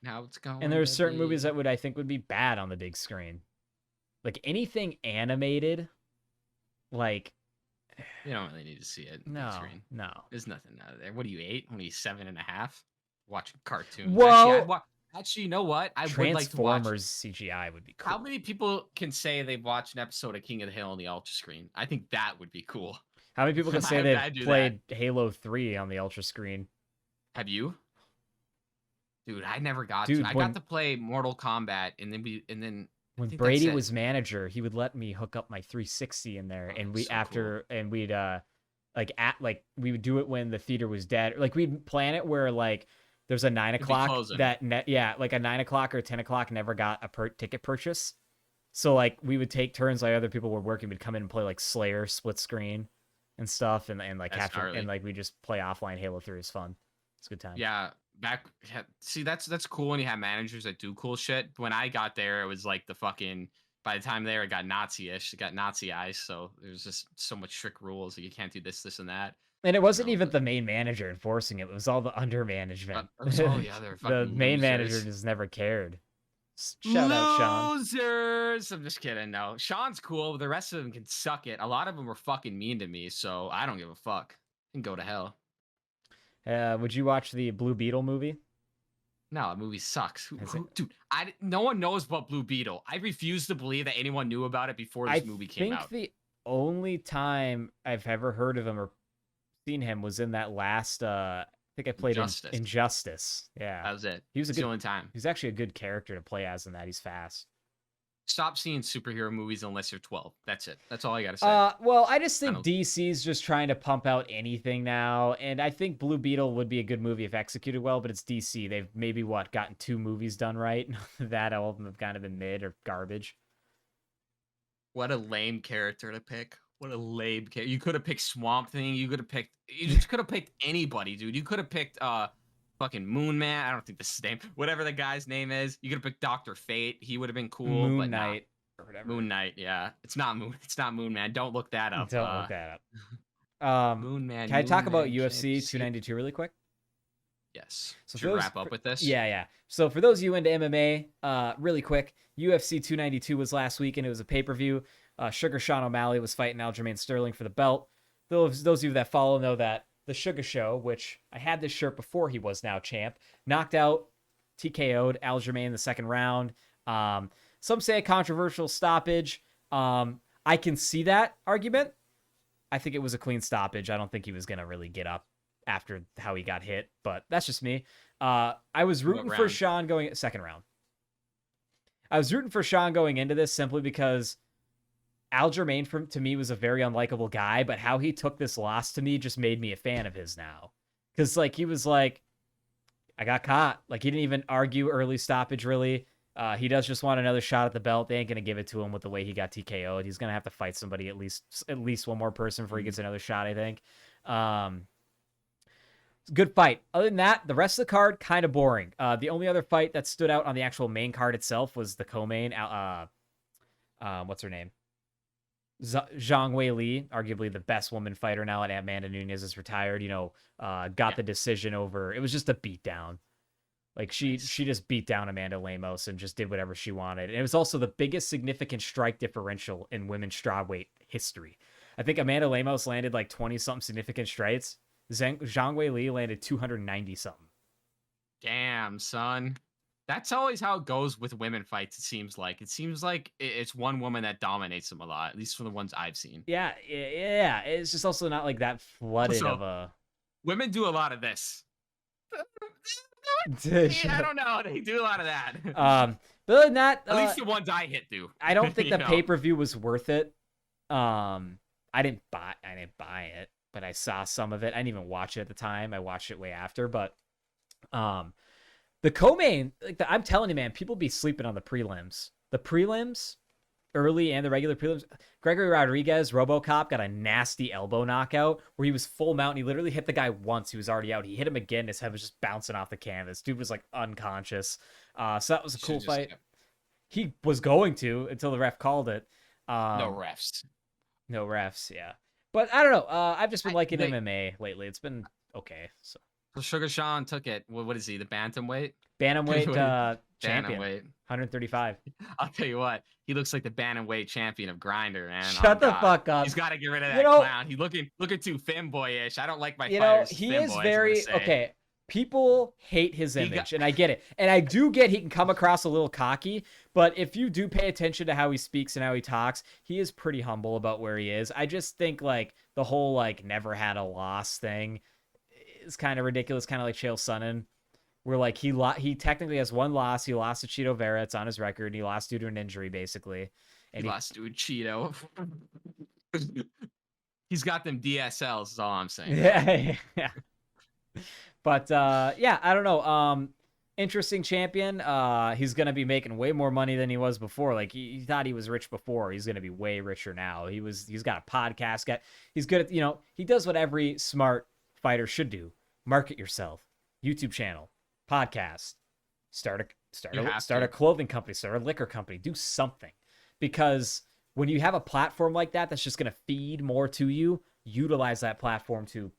How it's And going there's to certain movies be. that I think would be bad on the big screen, like anything animated, like You don't really need to see it in big no, screen. no. There's nothing out of there. What are you 8? What are you 7.5? Watching cartoons. Actually, I'd Well, watch. Actually, you know what? I would like to watch. Transformers CGI would be How cool. many people can say they've watched an episode of King of the Hill on the ultra screen? I think that would be cool. How many people can say they've I'd do that. played Halo 3 on the ultra screen? Have you? Dude, I never got to. Dude, I got to play Mortal Kombat, and then I when think that's Brady it. was manager, he would let me hook up my 360 in there, Oh, and that's so cool. we'd we would do it when the theater was dead. Like we'd plan it where like there's a 9 It'd be o'clock closing. like a 9 o'clock or 10 o'clock never got a ticket purchase. So like we would take turns like other people were working. We'd come in and play like Slayer split screen and stuff, and like That's capture and gnarly. like we just play offline Halo 3 is fun. It's a good time. Yeah, see, that's cool when you have managers that do cool shit. When I got there, it was like the fucking. By the time there, it got Nazi-ish. It got Nazi eyes. So there's just so much strict rules that you can't do this, and that. And it wasn't even But the main manager enforcing it. It was all the under management. it was all the other The fucking main manager losers. just never cared. Shout out Sean. Losers. I'm just kidding. No, Sean's cool. The rest of them can suck it. A lot of them were fucking mean to me, so I don't give a fuck. And go to hell. Would you watch the Blue Beetle movie? No, that movie sucks. Is it? Dude, no one knows about Blue Beetle. I refuse to believe that anyone knew about it before this I movie came think out. the only time I've ever heard of him or seen him was in that last. I think I played Injustice. Yeah, that was it. He was a the only time. He's actually a good character to play as in that. He's fast. Stop seeing superhero movies unless you're 12. That's it. That's all I gotta say. Well, I just think DC's just trying to pump out anything now, and I think Blue Beetle would be a good movie if executed well, but it's DC. They've maybe gotten 2 movies done right. That all of them have kind of been mid or garbage. What a lame character to pick. What a lame character. You could have picked Swamp Thing. You just could have picked anybody, dude. You could have picked fucking Moon Man. I don't think this is his name. Whatever the guy's name is. You could have picked Dr. Fate. He would have been cool. Moon Knight or whatever. Moon Knight, yeah. It's not Moon Man. Don't look that up. Don't look that up. Moon Man. Can I talk about UFC 292 really quick? Yes. So should we wrap up with this? Yeah. So for those of you into MMA, really quick, UFC 292 was last week and it was a pay-per-view. Sugar Sean O'Malley was fighting Aljamain Sterling for the belt. Those of you that follow know that the Sugar Show, which I had this shirt before he was now champ, knocked out, TKO'd Aljamain in the second round. Some say a controversial stoppage. I can see that argument. I think it was a clean stoppage. I don't think he was going to really get up after how he got hit, but that's just me. I was rooting for Sean going second round. I was rooting for Sean going into this simply because Aljamain to me was a very unlikable guy, but how he took this loss to me just made me a fan of his now. Because he was like, I got caught. He didn't even argue early stoppage really. He does just want another shot at the belt. They ain't gonna give it to him with the way he got TKO'd. He's gonna have to fight somebody at least one more person before he gets another shot, I think. Good fight. Other than that, the rest of the card kind of boring. The only other fight that stood out on the actual main card itself was the co-main. What's her name? Zhang Wei Li, arguably the best woman fighter now. And Amanda Nunes is retired. Got the decision over. It was just a beatdown. She just beat down Amanda Lemos and just did whatever she wanted. And it was also the biggest significant strike differential in women's strawweight history. I think Amanda Lemos landed 20-something significant strikes. Zhang Wei Li landed 290-something. Damn, son. That's always how it goes with women fights, it seems like. It seems like it's one woman that dominates them a lot, at least from the ones I've seen. Yeah. It's just also not that flooded of a... Women do a lot of this. I don't know. They do a lot of that. But other than that... at least the ones I hit do. I don't think the pay-per-view was worth it. I didn't buy it, but I saw some of it. I didn't even watch it at the time. I watched it way after, but... the co-main, I'm telling you, man, people be sleeping on the prelims. The prelims, early and the regular prelims. Gregory Rodriguez, RoboCop, got a nasty elbow knockout where he was full mount. And he literally hit the guy once. He was already out. He hit him again. His head was just bouncing off the canvas. Dude was unconscious. So that was a cool fight. He was going to until the ref called it. No refs. No refs, yeah. But I don't know. I've just been liking MMA lately. It's been okay. So Sugar Sean took it. What is he? The bantamweight? Bantamweight champion. Bantamweight. 135. I'll tell you what. He looks like the bantamweight champion of Grindr, man. Shut the fuck up. He's got to get rid of that clown. He's looking too femboyish. I don't like my fighters. He is very okay. People hate his image, and I get it. And I do get he can come across a little cocky, but if you do pay attention to how he speaks and how he talks, he is pretty humble about where he is. I just think the whole never had a loss thing is kind of ridiculous, kind of like Chael Sonnen, where he technically has one loss. He lost to Cheeto Vera. It's on his record. And he lost due to an injury, basically. And he lost to a Cheeto. He's got them DSLs, is all I'm saying. Yeah. But I don't know. Interesting champion. He's gonna be making way more money than he was before. He thought he was rich before. He's gonna be way richer now. He's got a podcast. He's good at he does what every smart fighter should do. Market yourself. YouTube channel, podcast, start a clothing company, start a liquor company, do something. Because when you have a platform like that that's just gonna feed more to you, utilize that platform to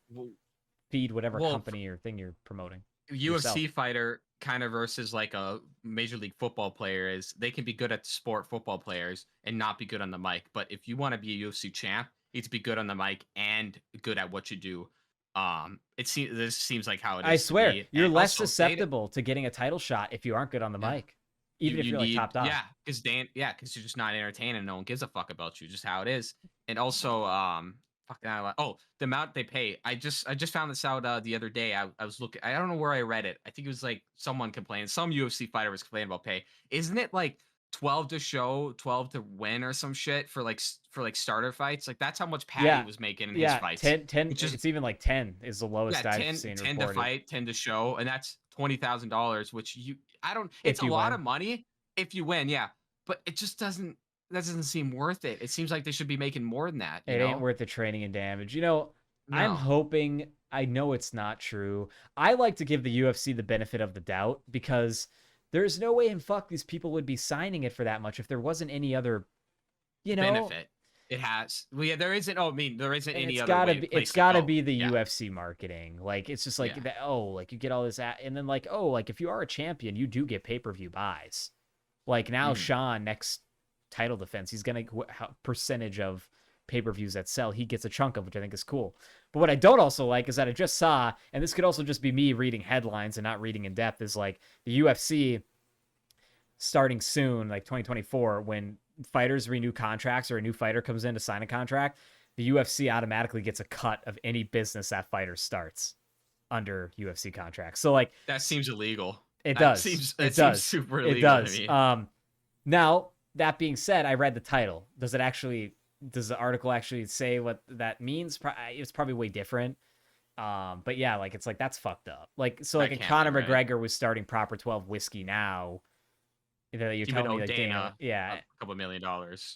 feed whatever company or thing you're promoting. UFC fighter kind of versus a Major League Football player is they can be good at sport football players and not be good on the mic. But if you want to be a UFC champ, you need to be good on the mic and good at what you do. This seems like how it is. I swear, to be. you're And less also, susceptible to getting a title shot if you aren't good on the mic, even if you're like top dog. because you're just not entertaining. No one gives a fuck about you. Just how it is. And also, the amount they pay. I just found this out the other day. I was looking. I don't know where I read it. I think it was like someone complained. Some UFC fighter was complaining about pay. Isn't it like 12 to show, 12 to win, or some shit for like starter fights? Like that's how much Patty was making in his fights. 10. It's even like 10 is the lowest I've seen 10 reported. to fight, 10 to show, and that's $20,000. Which it's a lot of money if you win, but it just doesn't. That doesn't seem worth it. It seems like they should be making more than that. It ain't worth the training and damage. I'm hoping. I know it's not true. I like to give the UFC the benefit of the doubt because there's no way in fuck these people would be signing it for that much if there wasn't any other, benefit. It has. Well, yeah, there isn't. There isn't any other way. It's gotta be the UFC marketing. Like it's just like that. Oh, like you get all this, and then like if you are a champion, you do get pay-per-view buys. Like now, Sean next title defense, he's gonna percentage of pay-per-views that sell. He gets a chunk of, which I think is cool. But what I don't also like is that I just saw, and this could also just be me reading headlines and not reading in depth, is like the UFC starting soon, like 2024, when fighters renew contracts or a new fighter comes in to sign a contract, the UFC automatically gets a cut of any business that fighter starts under UFC contracts. So like that seems illegal. It does. Seems super illegal. It does. To me. Now that being said, I read the title. Does the article actually say what that means? It's probably way different. But yeah, like it's like that's fucked up. Like so, like Conor McGregor was starting proper 12 whiskey now. You're telling me like Dana, a couple $1 million.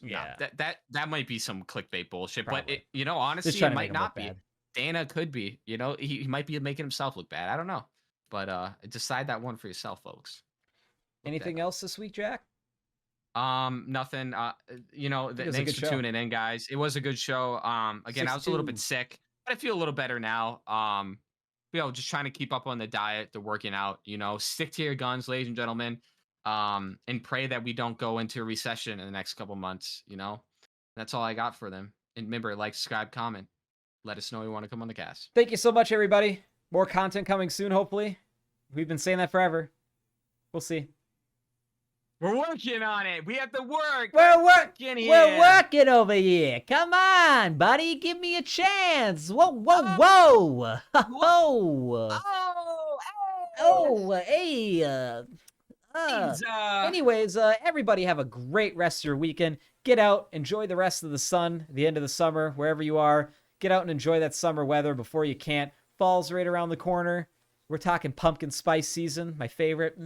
Yeah, that might be some clickbait bullshit. Probably. But honestly, it might not be. Dana could be. He might be making himself look bad. I don't know. But decide that one for yourself, folks. Anything else this week, Jack? Nothing. Thanks for tuning in, guys. It was a good show. Again, 62. I was a little bit sick, but I feel a little better now. Just trying to keep up on the diet, the working out. Stick to your guns, ladies and gentlemen. And pray that we don't go into a recession in the next couple months. That's all I got for them. And remember, like, subscribe, comment. Let us know you want to come on the cast. Thank you so much, everybody. More content coming soon, hopefully. We've been saying that forever. We'll see. We're working on it. We have to work. We're working here. We're working over here. Come on, buddy. Give me a chance. Whoa, whoa, whoa. Hey. Anyways, everybody have a great rest of your weekend. Get out, enjoy the rest of the sun, the end of the summer, wherever you are. Get out and enjoy that summer weather before you can't. Fall's right around the corner. We're talking pumpkin spice season, my favorite.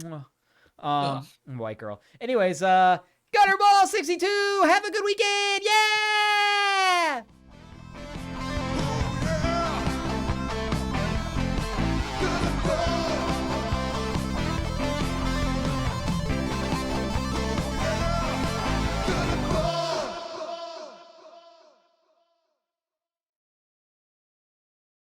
White girl. Anyways, Gutterball 62. Have a good weekend. Yeah!